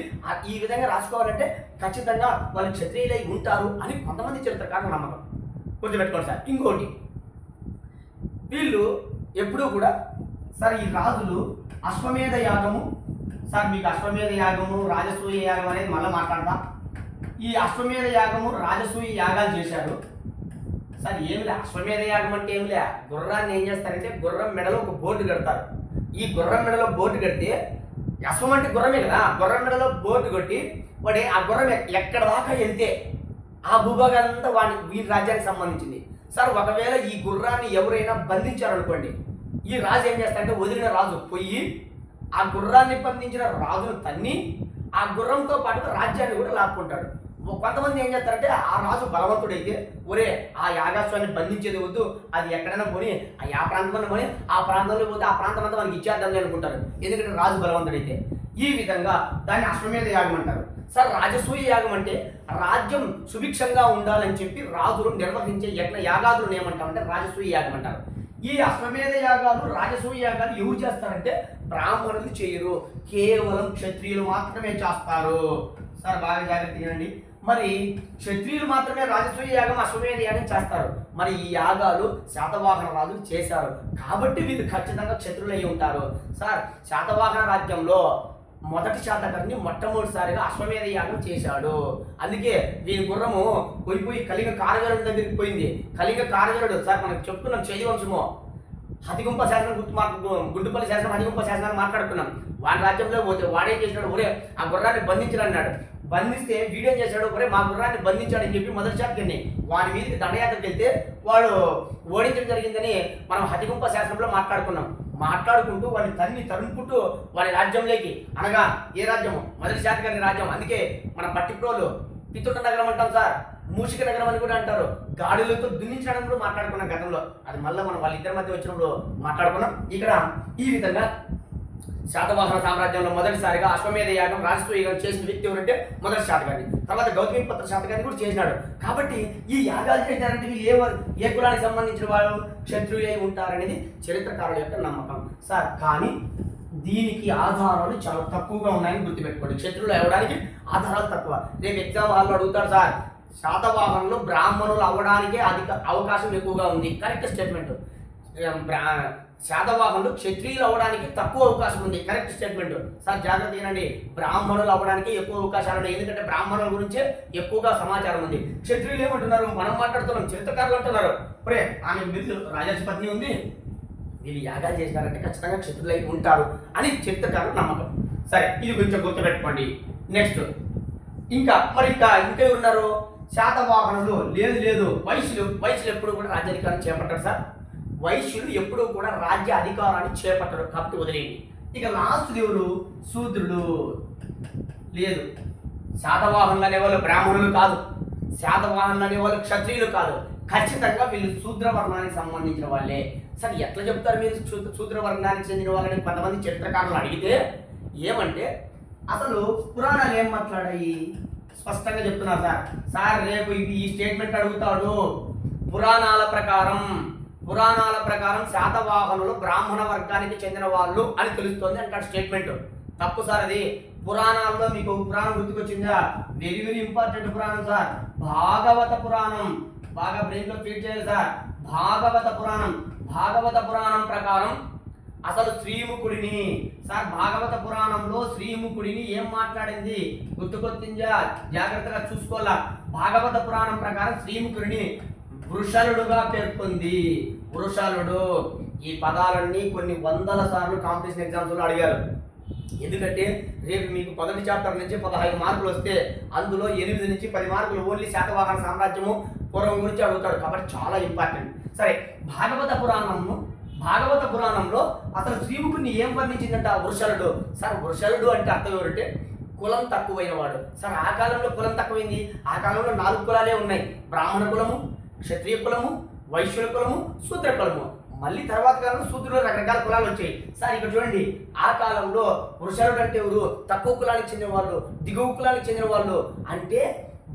ఈ విధంగా రాసుకోవాలంటే ఖచ్చితంగా వాళ్ళు క్షత్రియులై ఉంటారు అని కొంతమంది చరిత్రకారులు నమ్మకం. గుర్తుపెట్టుకోండి సార్. ఇంకోటి, వీళ్ళు ఎప్పుడూ కూడా సార్ ఈ రాజులు అశ్వమేధ యాగము, సార్ మీకు అశ్వమేధ యాగము రాజసూయ యాగం అనేది మళ్ళీ మాట్లాడతా. ఈ అశ్వమేధ యాగము రాజసూయ యాగాలు చేశారు. సార్ ఏమిలే అశ్వమేధ యాగం అంటే ఏమిలే, గుర్రాన్ని ఏం చేస్తారంటే గుర్రం మెడలో ఒక బోర్డు కడతారు. ఈ గుర్రం మెడలో బోర్డు కడితే, అశ్వం అంటే గుర్రమే కదా, గుర్రం మెడలో బోర్డు కొట్టి వాడి ఆ గుర్రం ఎక్కడ దాకా వెళ్తే ఆ భూభాగం అంతా వీరి రాజ్యానికి సంబంధించింది. సార్ ఒకవేళ ఈ గుర్రాన్ని ఎవరైనా బంధించారనుకోండి, ఈ రాజు ఏం చేస్తాడంటే వదిలిన రాజు పోయి ఆ గుర్రాన్ని బంధించిన రాజును తన్ని ఆ గుర్రంతో పాటు రాజ్యాన్ని కూడా లాక్కుంటాడు. కొంతమంది ఏం చేస్తారంటే ఆ రాజు బలవంతుడైతే ఒరే ఆ యాగాశ్వాన్ని బంధించేది వద్దు, అది ఎక్కడైనా పోని ఆ ప్రాంతంలో పోని ఆ ప్రాంతంలో పోతే ఆ ప్రాంతం అంతా మనకి ఇచ్చేద్దామని అనుకుంటారు, ఎందుకంటే రాజు బలవంతుడైతే. ఈ విధంగా దాన్ని అశ్వమేధ యాగం అంటారు. సార్ రాజసూయ యాగం అంటే రాజ్యం సుభిక్షంగా ఉండాలని చెప్పి రాజులు నిర్వహించే యాగాదులను ఏమంటారంటే రాజసూయ యాగం అంటారు. ఈ అశ్వమేధ యాగాలు రాజసూయ యాగాలు ఎవరు చేస్తారంటే బ్రాహ్మణులు చేయరు, కేవలం క్షత్రియులు మాత్రమే చేస్తారు. సార్ బాగా జాగ్రత్తగా వినండి. మరి క్షత్రియులు మాత్రమే రాజసూయ యాగం అశ్వమేధ యాగం చేస్తారు. మరి ఈ యాగాలు శాతవాహన రాజులు చేశారు కాబట్టి వీళ్ళు ఖచ్చితంగా క్షత్రులు అయి ఉంటారు. సార్ శాతవాహన రాజ్యంలో మొదటి శాతకర్ణి మొట్టమొదటిసారిగా అశ్వమేధ యాగం చేశాడు. అందుకే వీరి గుర్రము పోయి కలింగ కారగరుడి దగ్గరికి పోయింది. కలింగ కారగరుడు సార్ మనకు చెప్తున్నాం చేది వంశము హతిగుంప శాసనం గుంటుపల్లి శాసనం హతిగుంప శాసనాన్ని మాట్లాడుకున్నాం. వాడి రాజ్యంలో పోతే వాడేం చేసినాడు, ఒరే ఆ గుర్రాన్ని బంధించడు అన్నాడు. బంధిస్తే వీడేం చేశాడు, ఒరే మా గుర్రాన్ని బంధించాడు అని చెప్పి మొదటి శాతకర్ణి వాడి మీదకి దండయాత్రకు వెళ్తే వాడు ఓడించడం జరిగిందని మనం హతిగుంప శాసనంలో మాట్లాడుకుంటూ వాడిని తరుముకుంటూ వాడి రాజ్యంలోకి, అనగా ఏ రాజ్యము, మొదటి శాతకర్ణి రాజ్యం. అందుకే మన పట్టిప్రోలు పితుట నగరం అంటాం సార్, మూషిక నగరం అని కూడా అంటారు. గాడులతో దున్నించడం కూడా మాట్లాడుకున్నాం గతంలో. అది మళ్ళీ మనం వాళ్ళిద్దరి మధ్య వచ్చినప్పుడు మాట్లాడుకున్నాం. ఇక్కడ ఈ విధంగా శాతవాహన సామ్రాజ్యంలో మొదటిసారిగా అశ్వమేధ యాగం రాజసూయ యాగం చేసిన వ్యక్తి ఎవరంటే మొదటి శాతకర్ణి. తర్వాత గౌతమిపుత్ర శాతకర్ణి కూడా చేసినాడు. కాబట్టి ఈ యాగాలు చేసినారంటే ఏ కులానికి సంబంధించిన వాళ్ళు క్షత్రియులై ఉంటారనేది చరిత్రకారుల యొక్క నమ్మకం సార్. కానీ దీనికి ఆధారాలు చాలా తక్కువగా ఉన్నాయని గుర్తుపెట్టుకోండి. క్షత్రులు అవ్వడానికి ఆధారాలు తక్కువ. రేపు ఎగ్జామ్ హాల్లో అడుగుతారు సార్, శాతవాహనంలో బ్రాహ్మణులు అవ్వడానికే అధిక అవకాశం ఎక్కువగా ఉంది. Correct statement. శాతవాహనులు క్షత్రియులు అవ్వడానికి తక్కువ అవకాశం ఉంది. Correct statement sir. జాగ్రత్త వినండి. బ్రాహ్మణులు అవ్వడానికి ఎక్కువ అవకాశాలు ఉన్నాయి. ఎందుకంటే బ్రాహ్మణుల గురించే ఎక్కువగా సమాచారం ఉంది. క్షత్రియులు ఏమంటున్నారు, మనం మాట్లాడుతున్నాం, చరిత్రకారులు అంటున్నారు, ఒరే ఆమెకు బిల్లు రాజర్షి పత్ని ఉంది, వీళ్ళు యాగాలు చేసినారంటే ఖచ్చితంగా క్షత్రులై ఉంటారు అని చరిత్రకారులు నమ్మకం. సరే, ఇది కొంచెం గుర్తుపెట్టుకోండి. నెక్స్ట్ ఇంకా ఉన్నారు శాతవాహనులు. లేదు వైశ్యులు ఎప్పుడు కూడా రాజ్యాధికారం చేపట్టారు సార్. వైశ్యులు ఎప్పుడూ కూడా రాజ్య అధికారాన్ని చేపట్టరు కాబట్టి వదిలేయండి. ఇక లాస్ట్ దేవుడు శూద్రులు. లేదు, శాతవాహనులు అనేవాళ్ళు బ్రాహ్మణులు కాదు, శాతవాహనులు అనేవాళ్ళు క్షత్రియులు కాదు. ఖచ్చితంగా వీళ్ళు శూద్రవర్ణానికి సంబంధించిన వాళ్ళే. సార్ ఎట్లా చెప్తారు మీరు శూద్రవర్ణానికి చెందిన వాళ్ళని కొంతమంది చరిత్రకారులు అడిగితే ఏమంటే అసలు పురాణాలు ఏం మాట్లాడాయి స్పష్టంగా చెప్తున్నారు సార్. రేపు ఈ స్టేట్మెంట్ అడుగుతాడు. పురాణాల ప్రకారం శాతవాహనులు బ్రాహ్మణ వర్గానికి చెందిన వాళ్ళు అని తెలుస్తోంది అంటాడు స్టేట్మెంట్. తప్పు సార్ అది. పురాణాల్లో మీకు పురాణం గుర్తుకొచ్చిందా? వెరీ ఇంపార్టెంట్ పురాణం సార్, భాగవత పురాణం. బాగా బ్రెయిన్లో ఫీడ్ చేయాలి సార్. భాగవత పురాణం ప్రకారం అసలు శ్రీముఖుడిని సార్, భాగవత పురాణంలో శ్రీముఖుడిని ఏం మాట్లాడింది గుర్తుకొచ్చిందా? జాగ్రత్తగా చూసుకోవాలా. భాగవత పురాణం ప్రకారం శ్రీముఖుడిని వృషలుడుగా పేర్కొంది. వృషలుడు. ఈ పదాలన్నీ కొన్ని వందల సార్లు కాంపిటీషన్ ఎగ్జామ్స్ లో అడిగారు. ఎందుకంటే రేపు మీకు మొదటి చాప్టర్ నుంచి 15 మార్కులు వస్తే అందులో 8 నుంచి 10 మార్కులు ఓన్లీ శాతవాహన సామ్రాజ్యము పూర్వం గురించి అడుగుతాడు. కాబట్టి చాలా ఇంపార్టెంట్. సరే, భాగవత పురాణంలో అసలు శ్రీముఖుడిని ఏం వర్ణించిందంట? వృషలుడు. సార్ వృషలుడు అంటే అర్థం ఎవరంటే కులం తక్కువైన వాడు. సార్ ఆ కాలంలో కులం తక్కువైంది. ఆ కాలంలో 4 కులాలే ఉన్నాయి: బ్రాహ్మణ కులము, క్షత్రియ కులము, వైశ్యుల కులము, శూద్ర కులము. మళ్ళీ తర్వాత కాలంలో శూద్రులు రకరకాల కులాలు వచ్చాయి. సార్ ఇక్కడ చూడండి, ఆ కాలంలో వృషలుడు అంటే ఎవరు? తక్కువ కులానికి చెందిన వాళ్ళు, దిగువ కులానికి చెందిన వాళ్ళు. అంటే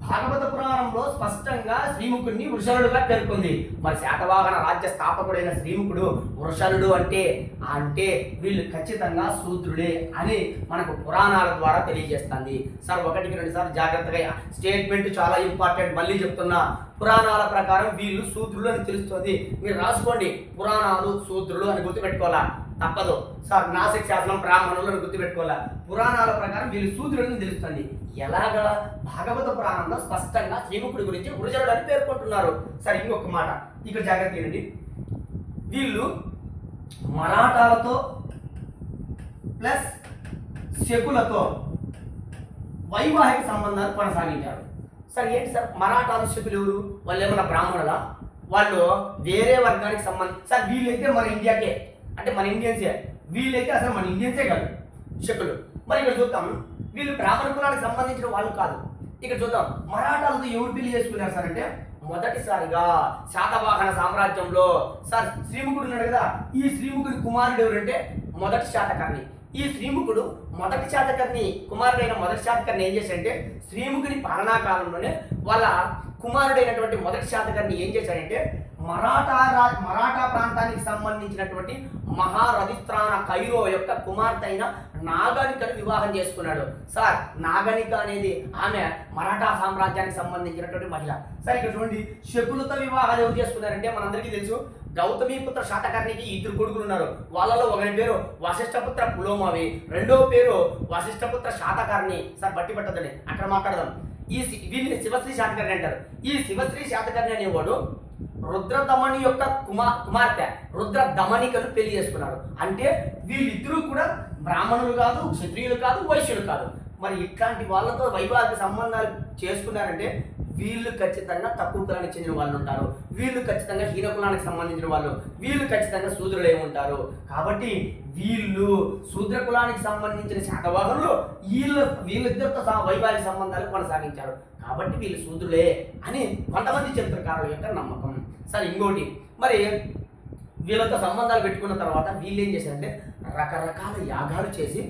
భాగవత పురాణంలో స్పష్టంగా శ్రీముఖుడిని వృషలుడుగా పేర్కొంది. మరి శాతవాహన రాజ్య స్థాపకుడైన శ్రీముఖుడు వృషలుడు అంటే వీళ్ళు ఖచ్చితంగా శూద్రుడే అని మనకు పురాణాల ద్వారా తెలియజేస్తుంది. సార్ 1-2 సార్లు జాగ్రత్తగా స్టేట్మెంట్ చాలా ఇంపార్టెంట్. మళ్ళీ చెప్తున్నా, పురాణాల ప్రకారం వీళ్ళు శూద్రులు అని తెలుస్తుంది. మీరు రాసుకోండి, పురాణాలు శూద్రులు అని గుర్తుపెట్టుకోవాలా, తప్పదు. సార్ నాసిక్ శాసనం బ్రాహ్మణులు అని గుర్తుపెట్టుకోవాలా. పురాణాల ప్రకారం వీళ్ళు శూద్రులని తెలుస్తుంది. ఎలాగా? భాగవత పురాణంలో స్పష్టంగా శ్రీముఖుడి గురించి వృషలుడు అని పేర్కొంటున్నారు. సరే, ఇంకొక మాట ఇక్కడ జాగ్రత్త వినండి. వీళ్ళు మరాఠాలతో ప్లస్ శకులతో వైవాహిక సంబంధాలు కొనసాగించారు. సార్ ఏంటి సార్ మరాఠాలు శకులు ఎవరు? వాళ్ళు ఏమన్నా బ్రాహ్మణులా? వాళ్ళు వేరే వర్గానికి సంబంధించి. సార్ వీళ్ళైతే మన ఇండియాకే, అంటే మన ఇండియన్సే. వీళ్ళైతే అసలు మన ఇండియన్సే కాదు శకులు. మరి ఇక్కడ చూద్దాం, వీళ్ళు బ్రాహ్మణ కులానికి సంబంధించిన వాళ్ళు కాదు. ఇక్కడ చూద్దాం, మరాఠాలతో ఎవరు పెళ్లి చేసుకున్నారు సార్ అంటే మొదటిసారిగా శాతవాహన సామ్రాజ్యంలో సార్ శ్రీముఖుడు ఉన్నాడు కదా, ఈ శ్రీముఖుడి కుమారుడు ఎవరంటే మొదటి శాతకర్ణి. ఈ శ్రీముఖుడు మొదటి శాతకర్ణి కుమారుడైన మొదటి శాతకర్ణి ఏం చేశాడంటే శ్రీముఖుడి పాలనా కాలంలోనే వాళ్ళ కుమారుడైనటువంటి మొదటి శాతకర్ణి ఏం చేశాడంటే మరాఠా ప్రాంతానికి సంబంధించినటువంటి మహారథిత్రాన కైరో యొక్క కుమార్తె అయిన నాగనికను వివాహం చేసుకున్నాడు. సార్ నాగనిక అనేది ఆమె మరాఠా సామ్రాజ్యానికి సంబంధించినటువంటి మహిళ. సార్ ఇక్కడ చూడండి, శకులతో వివాహాలు ఎవరు చేసుకున్నారంటే మనందరికీ తెలుసు, గౌతమీపుత్ర శాతకర్ణికి ఇద్దరు కొడుకులు ఉన్నారు. వాళ్ళలో ఒకరి పేరు వశిష్ఠపుత్ర పులోమావి, రెండో పేరు వశిష్ఠపుత్ర శాతకర్ణి. సార్ బట్టి పట్టదని అక్కడ మాట్లాడదాం. వీళ్ళని శివశ్రీ శాతకర్ణి అంటారు. ఈ శివశ్రీ శాతకర్ణి అనేవాడు రుద్రదమని యొక్క కుమార్తె రుద్రదమనికను పెళ్లి చేసుకున్నారు. అంటే వీళ్ళిద్దరూ కూడా బ్రాహ్మణులు కాదు, క్షత్రియులు కాదు, వైశ్యులు కాదు. మరి ఇట్లాంటి వాళ్ళతో వైవాహిక సంబంధాలు చేసుకున్నారంటే వీళ్ళు ఖచ్చితంగా తక్కువ కులానికి చెందిన వాళ్ళు ఉంటారు, వీళ్ళు ఖచ్చితంగా హీన కులానికి సంబంధించిన వాళ్ళు, వీళ్ళు ఖచ్చితంగా శూద్రులే ఉంటారు. కాబట్టి వీళ్ళు శూద్ర కులానికి సంబంధించిన శాతవాహనులు వీళ్ళిద్దరితో వైవాహిక సంబంధాలు కొనసాగించారు. కాబట్టి వీళ్ళు శూద్రులే అని కొంతమంది చరిత్రకారుల యొక్క నమ్మకం. సరే ఇంకోటి, మరి వీళ్ళతో సంబంధాలు పెట్టుకున్న తర్వాత వీళ్ళు ఏం చేశారంటే రకరకాల యాగాలు చేసి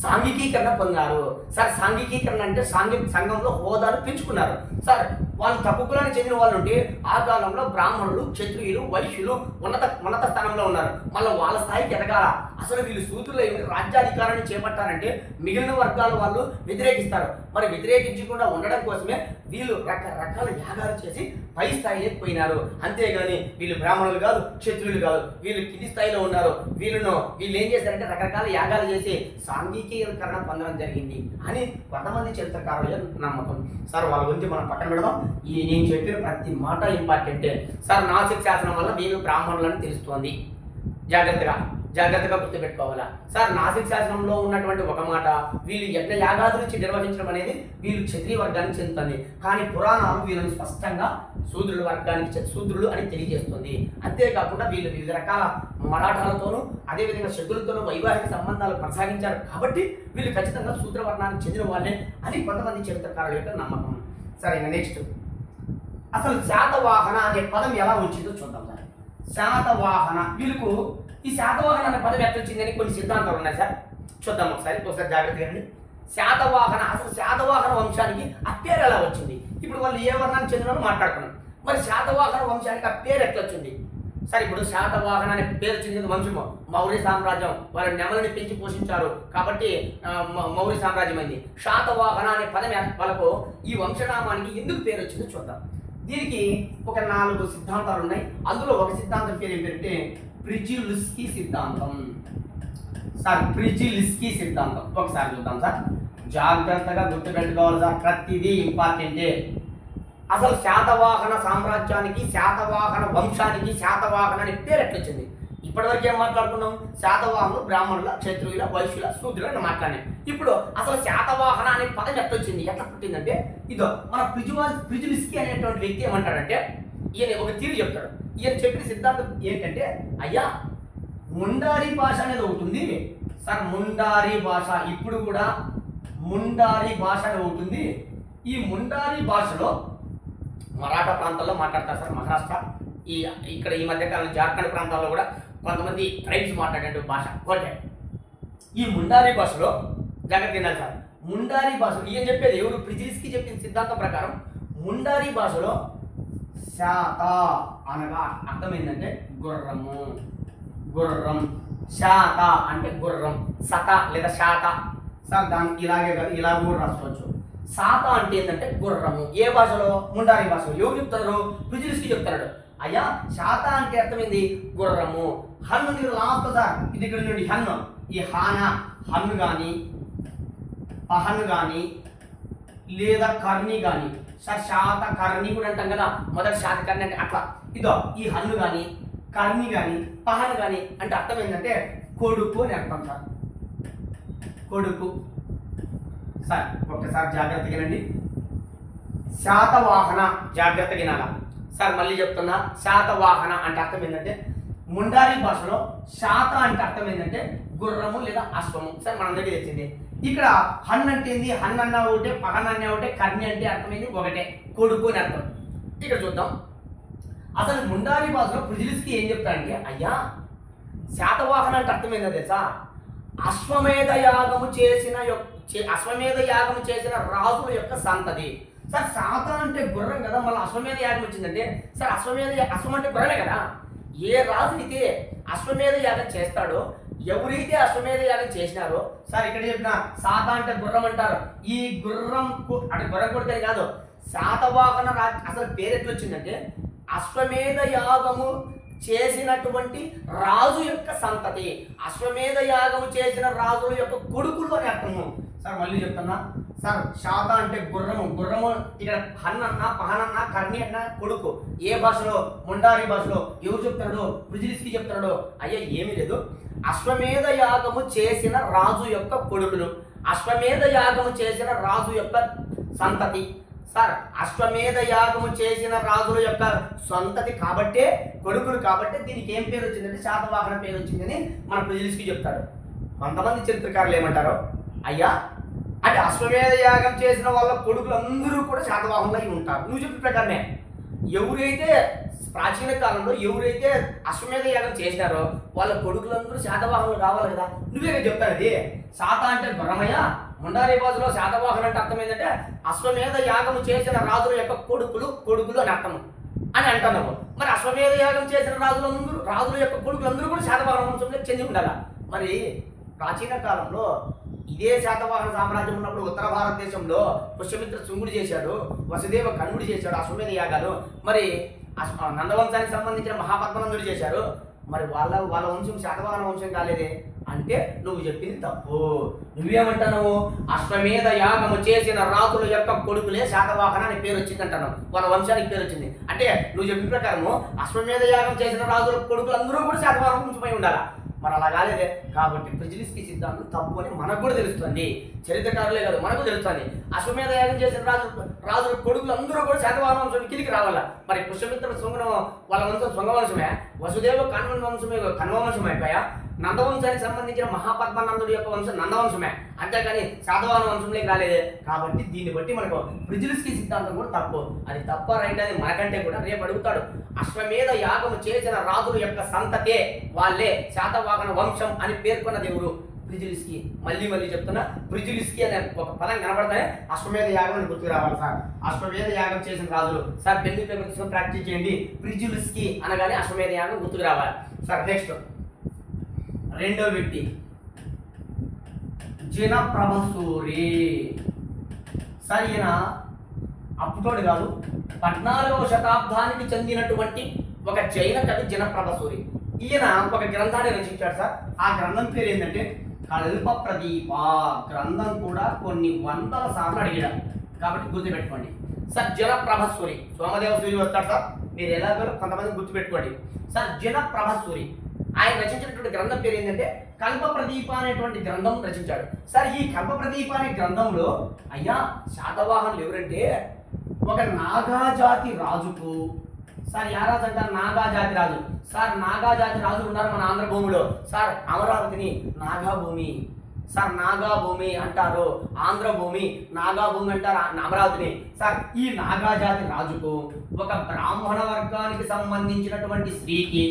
సాంఘికీకరణ పొందారు. సార్ సాంఘికీకరణ అంటే సంఘంలో హోదాలు పెంచుకున్నారు. సార్ వాళ్ళు తక్కువ కులానికి చెందిన వాళ్ళు ఉంటే ఆ కాలంలో బ్రాహ్మణులు, క్షత్రియులు, వైశ్యులు ఉన్నత స్థానంలో ఉన్నారు. మళ్ళీ వాళ్ళ స్థాయికి ఎదగాల. అసలు వీళ్ళు శూద్రులు రాజ్యాధికారాన్ని చేపట్టారంటే మిగిలిన వర్గాల వాళ్ళు వ్యతిరేకిస్తారు. మరి వ్యతిరేకించకుండా ఉండడం కోసమే వీళ్ళు రకరకాల యాగాలు చేసి పై స్థాయికి పోయినారు. అంతేగాని వీళ్ళు బ్రాహ్మణులు కాదు, క్షత్రియులు కాదు, వీళ్ళు కింది స్థాయిలో ఉన్నారు. వీళ్ళు ఏం చేశారంటే రకరకాల యాగాలు చేసి సాంఘికీకరణ పొందడం జరిగింది అని కొంతమంది చరిత్రకారుల నమ్మకం. సార్ వాళ్ళ గురించి మనం పక్కన పెడదాం. ఈ నేను చెప్పిన ప్రతి మాట ఇంపార్టెంటే. సార్ నాసిక్ శాసనం వల్ల వీళ్ళు బ్రాహ్మణులని తెలుస్తోంది. జాగ్రత్తగా గుర్తుపెట్టుకోవాలా. సార్ నాసిక్ శాసనంలో ఉన్నటువంటి ఒక మాట, వీళ్ళు యజ్ఞ యాగాదుల నుంచి నిర్వహించడం అనేది వీళ్ళు క్షత్రియ వర్గానికి చెందుతుంది. కానీ పురాణాలు వీళ్ళని స్పష్టంగా శూద్రులు అని తెలియజేస్తుంది. అంతేకాకుండా వీళ్ళు వివిధ రకాల మరాఠాలతోనూ అదేవిధంగా శకులతోనూ వైవాహిక సంబంధాలు కొనసాగించారు. కాబట్టి వీళ్ళు ఖచ్చితంగా శూద్ర వర్ణానికి చెందిన వాళ్ళే అని కొంతమంది చరిత్రకారుల యొక్క నమ్మకం. సరే నెక్స్ట్, అసలు శాతవాహన అనే పదం ఎలా వచ్చిందో చూద్దాం. సార్ శాతవాహన, వీళ్ళకు ఈ శాతవాహన అనే పదం ఎట్లా వచ్చిందని కొన్ని సిద్ధాంతాలు ఉన్నాయి. సార్ చూద్దాం ఒకసారి జాగ్రత్తగా. శాతవాహన, అసలు శాతవాహన వంశానికి ఆ పేరు ఎలా వచ్చింది? ఇప్పుడు వాళ్ళు ఏ వర్ణానికి చెందిన మాట్లాడుకున్నాం. మరి శాతవాహన వంశానికి ఆ పేరు ఎట్లా వచ్చింది? సరే ఇప్పుడు శాతవాహన అనే పేరు వచ్చింది వంశము మౌర్య సామ్రాజ్యం, వాళ్ళ నెమలని పెంచి పోషించారు కాబట్టి మౌర్య సామ్రాజ్యం అయింది. శాతవాహన అనే పదం వాళ్ళకు ఈ వంశనామానికి ఎందుకు పేరు వచ్చిందో చూద్దాం. దీనికి ఒక 4 సిద్ధాంతాలు ఉన్నాయి. అందులో ఒక సిద్ధాంతం పేరు ఏంటంటే ప్రిజిలిస్కీ సిద్ధాంతం. సార్ ప్రిజిలిస్కీ సిద్ధాంతం ఒకసారి చూద్దాం. సార్ జాగ్రత్తగా గుర్తుపెట్టుకోవాలి. సార్ ప్రతిదీ ఇంపార్టెంటే. అసలు శాతవాహన సామ్రాజ్యానికి, శాతవాహన వంశానికి శాతవాహన అనే పేరు ఎట్లా వచ్చింది? ఇప్పటివరకు ఏం మాట్లాడుకున్నాం? శాతవాహనులు బ్రాహ్మణుల, క్షత్రియుల, వైశ్యుల, శూద్రుల అని మాట్లాడాం. ఇప్పుడు అసలు శాతవాహన అనే పదం ఎట్లా వచ్చింది, ఎట్లా పుట్టిందంటే ఇదో మన ప్రిజిలిస్కీ అనేటువంటి వ్యక్తి ఏమంటాడంటే, ఈయన ఒక తీరు చెప్తాడు. ఈయన చెప్పిన సిద్ధాంతం ఏంటంటే, అయ్యా ముండారీ భాష అనేది ఒకటి ఉంది. సార్ ముండారీ భాష, ఇప్పుడు కూడా ముండారీ భాష అనేది ఒకటి ఉంది. ఈ ముండారీ భాషలో మరాఠా ప్రాంతాల్లో మాట్లాడతారు. సార్ మహారాష్ట్ర, ఇక్కడ ఈ మధ్యకాలంలో జార్ఖండ్ ప్రాంతాల్లో కూడా కొంతమంది ట్రైబ్స్ మాట్లాడే భాష ఒకటే. ఈ ముండారీ భాషలో జాగ్రత్త వినాలి. సార్ ముండారీ భాషలో ఈయన చెప్పేది ఎవరు? ప్రిజిలిస్కీ చెప్పిన సిద్ధాంతం ప్రకారం ముండారీ భాషలో శాత అనగా అర్థం ఏంటంటే గుర్రము, గుర్రం. శాత అంటే గుర్రం, సత లేదా శాత. సార్ దాన్ని ఇలాగే కాదు, ఇలా కూడా రాసుకోవచ్చు. శాత అంటే ఏంటంటే గుర్రము. ఏ భాషలో? ముండారీ భాషలో. ఎవరు చెప్తారు? ప్రిజిలిస్కీ చెప్తాడు. అయ్యా శాత అంటే అర్థమైంది గుర్రము. హన్ను మీరు లాస్ట్. సార్ ఇది ఇక్కడ నుండి హన్ను, ఈ హన్ను కానీ పహన్ను కానీ లేదా కర్ణి కానీ. సార్ శాత కర్ణి కూడా అంటాం కదా, మొదటి శాత కర్ణి అంటే అట్లా. ఇదో ఈ హన్ను కానీ కర్ణి కానీ పహన్ కానీ అంటే అర్థం ఏంటంటే కొడుకు అని అర్థం. సార్ కొడుకు. సార్ ఒక్కసారి జాగ్రత్తగా వినండి. శాతవాహన జాగ్రత్తగా వినాలా. సార్ మళ్ళీ చెప్తున్నా, శాతవాహన అంటే అర్థం ఏంటంటే ముండారీ భాషలో శాత అంటే అర్థం ఏంటంటే గుర్రము లేదా అశ్వము. సార్ మనందరికీ తెచ్చింది. ఇక్కడ హన్ అంటే ఏంది? హన్ అన్న ఒకటే, పహన్ అన్న ఒకటే, కర్ణి అంటే అర్థమైంది ఒకటే, కొడుకు అని అర్థం. ఇక్కడ చూద్దాం. అసలు ముండారీ భాషలో ప్రిజిలిస్కీ ఏం చెప్తాడంటే, అయ్యా శాతవాహన అంటే అర్థం ఏంటో తెలుసా? అశ్వమేధ యాగము చేసిన రాజుల యొక్క సంతతి. సార్ శాత అంటే గుర్రం కదా, మళ్ళీ అశ్వమేధ యాగం వచ్చిందంటే సార్ అశ్వం అంటే గుర్రమే కదా. ఏ రాజునైతే అశ్వమేధ యాగం చేస్తాడో, ఎవరైతే అశ్వమేధ యాగం చేసినారో, సార్ ఇక్కడ చెప్పిన శాత అంటే గుర్రం అంటారు. ఈ గుర్రం అంటే గుర్రం కొడుకని కాదు, శాతవాహన అసలు పేరు ఎట్లా వచ్చిందంటే అశ్వమేధ యాగము చేసినటువంటి రాజు యొక్క సంతతి, అశ్వమేధ యాగము చేసిన రాజుల యొక్క కొడుకులు అని అర్థము. సార్ మళ్ళీ చెప్తున్నా సార్, శాత అంటే గుర్రము, గుర్రము ఇక్కడ హన్నన్న పహనన్న కర్ణి అన్న కొడుకు. ఏ భాషలో? ముండారి భాషలో. ఎవరు చెప్తున్నాడు? బ్రిజిలిస్కి చెప్తున్నాడు. అయ్యా ఏమీ లేదు, అశ్వమేధ యాగము చేసిన రాజు యొక్క కొడుకులు, అశ్వమేధ యాగము చేసిన రాజు యొక్క సంతతి. సార్ అశ్వమేధ యాగము చేసిన రాజుల యొక్క సంతతి కాబట్టే, కొడుకులు కాబట్టే దీనికి ఏం పేరు వచ్చిందంటే శాతవాహన పేరు వచ్చిందని మన బ్రిజిలిస్కి చెప్తాడు. కొంతమంది చరిత్రకారులు ఏమంటారు, అయ్యా అంటే అశ్వమేధ యాగం చేసిన వాళ్ళ కొడుకులందరూ కూడా శాతవాహనులు అయి ఉంటారు. నువ్వు చెప్పిన ప్రకారమే ఎవరైతే ప్రాచీన కాలంలో ఎవరైతే అశ్వమేధ యాగం చేసినారో వాళ్ళ కొడుకులందరూ శాతవాహనులు కావాలి కదా. నువ్వే చెప్తాను ఇది. శాత అంటే గుర్రమయ్య, ముండారి భాషలో శాతవాహన అంటే అర్థం ఏంటంటే అశ్వమేధ యాగము చేసిన రాజుల యొక్క కొడుకులు అని అర్థం అని అంటున్నావు. మరి అశ్వమేధ యాగం చేసిన రాజుల యొక్క కొడుకులందరూ కూడా శాతవాహన వంశంలో చెంది ఉండాలా. మరి ప్రాచీన కాలంలో ఇదే శాతవాహన సామ్రాజ్యం ఉన్నప్పుడు ఉత్తర భారతదేశంలో పుష్యమిత్ర శృంగుడు చేశాడు, వసుదేవ కన్నుడు చేశాడు అశ్వమేధ యాగాలు. మరి నందవంశానికి సంబంధించిన మహాపద్మనందుడు చేశారు. మరి వాళ్ళ వంశం శాతవాహన వంశం కాలేదే అంటే నువ్వు చెప్పింది తప్పు. నువ్వేమంటున్నావు? అశ్వమేధ యాగము చేసిన రాజుల యొక్క కొడుకులే శాతవాహన అని పేరు వచ్చింది అంటున్నావు, వాళ్ళ వంశానికి పేరు వచ్చింది అంటే నువ్వు చెప్పిన ప్రకారము అశ్వమేధ యాగం చేసిన రాజుల కొడుకులు అందరూ కూడా శాతవాహన వంశమై ఉండాలా. మరి అలా కాలేదే. కాబట్టి బ్రిజిలిస్కి సిద్ధాంతం తప్పు అని మనకు కూడా తెలుస్తుంది, చరిత్రకారులే కాదు మనకు తెలుస్తుంది. అశ్వమేధ యాగం చేసిన రాజుల కొడుకులు అందరూ కూడా శాతవాహన వంశం కిందికి రావాలా. మరి పుష్యమిత్ర శృంగ వాళ్ళ వంశం శృంగ వంశమే, వసుదేవ కన్వ వంశమే కన్వ వంశం అయిపోయా, నందవంశానికి సంబంధించిన మహాపద్మనందుడి యొక్క వంశం నందవంశమే, అంతేకాని శాతవాహన వంశంలోకి రాలేదే. కాబట్టి దీన్ని బట్టి మనకు బ్రిజిలిస్కి సిద్ధాంతం కూడా తప్పు. అది తప్ప రైట్ అని మనకంటే కూడా రేపు అడుగుతాడు. అశ్వమేధ యాగము చేసిన రాజుల యొక్క సంతతే వాళ్ళే శాతవాహన వంశం అని పేర్కొన్న దేవుడు బ్రిజిలిస్కి. మళ్ళీ చెప్తున్నా, బ్రిజిలిస్కి అనే ఒక పదం కనబడతానే అశ్వమేధ యాగం అని గుర్తుకు రావాలి సార్. అశ్వమేధ యాగం చేసిన రాజులు సార్ పెళ్లి పేపర్ తీసుకొని ప్రాక్టీస్ చేయండి. బ్రిజిలిస్కి అనగానే అశ్వమేధ యాగం గుర్తుకు రావాలి సార్. నెక్స్ట్ రెండో వ్యక్తి జినప్రభసూరి. సార్ ఈయన అప్పుతోడు కాదు, 14వ శతాబ్దానికి చెందినటువంటి ఒక జైన కవి జినప్రభసూరి. ఈయన ఒక గ్రంథాన్ని రచించాడు సార్. ఆ గ్రంథం పేరు ఏంటంటే కల్ప ప్రదీప. గ్రంథం కూడా కొన్ని వందల సార్లు అడిగాడు కాబట్టి గుర్తుపెట్టుకోండి సార్. జినప్రభసూరి, సోమదేవ సూరి వస్తాడు సార్, మీరు ఎలాగో కొంతమంది గుర్తుపెట్టుకోండి సార్. జినప్రభసూరి ఆయన రచించినటువంటి గ్రంథం పేరు ఏంటంటే కల్ప ప్రదీప అనేటువంటి గ్రంథం రచించాడు సార్. ఈ కల్ప ప్రదీప అనే గ్రంథంలో అయ్యా శాతవాహనులు ఎవరంటే ఒక నాగాజాతి రాజుకు, సార్ యా రాజు అంటారు? నాగాజాతి రాజు. సార్ నాగాజాతి రాజులు ఉన్నారు మన ఆంధ్ర భూమిలో. సార్ అమరావతిని నాగాభూమి, సార్ నాగాభూమి అంటారు, ఆంధ్ర భూమి నాగాభూమి అంటారు అమరావతిని. సార్ ఈ నాగాజాతి రాజుకు ఒక బ్రాహ్మణ వర్గానికి సంబంధించినటువంటి స్త్రీకి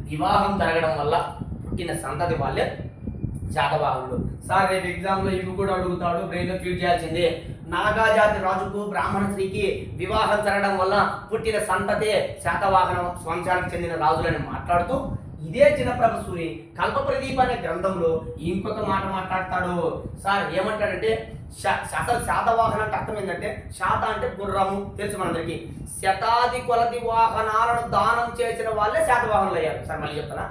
వివాహం జరగడం వల్ల పుట్టిన సంతతి వాళ్ళే శాతవాహనులు. సార్ రేపు ఎగ్జామ్లో ఇవి కూడా అడుగుతాడు, బ్రెయిన్లో ఫీడ్ చేయాల్సిందే. నాగాజాతి రాజుకు బ్రాహ్మణ స్త్రీకి వివాహం జరగడం వల్ల పుట్టిన సంతతే శాతవాహన వంశానికి చెందిన రాజులని మాట్లాడుతూ ఇదే జినప్రభసూరి కల్ప ప్రదీప అనే గ్రంథంలో ఇంకొక మాట మాట్లాడతాడు సార్. ఏమంటాడంటే అసలు శాతవాహన అంటే అర్థం ఏంటంటే శాత అంటే గుర్రము తెలుసు మనందరికి. శతాది కొలది వాహనాలను దానం చేసిన వాళ్ళే శాతవాహనులు అయ్యారు సార్. మళ్ళీ చెప్తానా,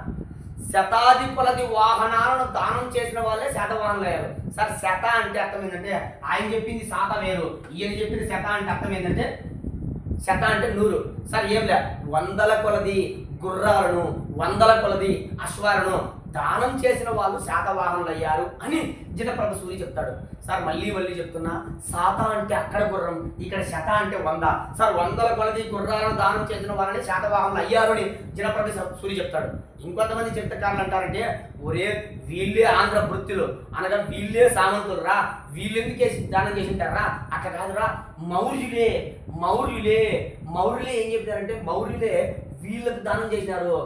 శతాది కొలది వాహనాలను దానం చేసిన వాళ్ళే శాతవాహనులు అయ్యారు సార్. శత అంటే అర్థం ఏంటంటే ఆయన చెప్పింది శాత వేరు, ఈయన చెప్పింది శత అంటే అర్థం ఏంటంటే శత అంటే 100 సార్. ఏం లే, వందల కొలది గుర్రాలను, వందల కొలది అశ్వాలను దానం చేసిన వాళ్ళు శాతవాహనులు అయ్యారు అని జినప్రభసూరి చెప్తాడు సార్. మళ్ళీ చెప్తున్నా, శాత అంటే అక్కడ గుర్రం, ఇక్కడ శత అంటే 100 సార్. వందల కొలది గుర్రాలను దానం చేసిన వాళ్ళని శాతవాహనులు అయ్యారు అని జినప్రభసూరి చెప్తాడు. ఇంకొంతమంది చరిత్రకారులు అంటారంటే ఒరే వీళ్ళే ఆంధ్ర వృత్తులు అనగా వీళ్ళే సామంతులు రా, వీళ్ళెందుకే దానం చేసింటారా? అట్లా కాదురా, మౌర్యులే ఏం చెప్తారంటే మౌర్యులే వీళ్ళకు దానం చేసినారు.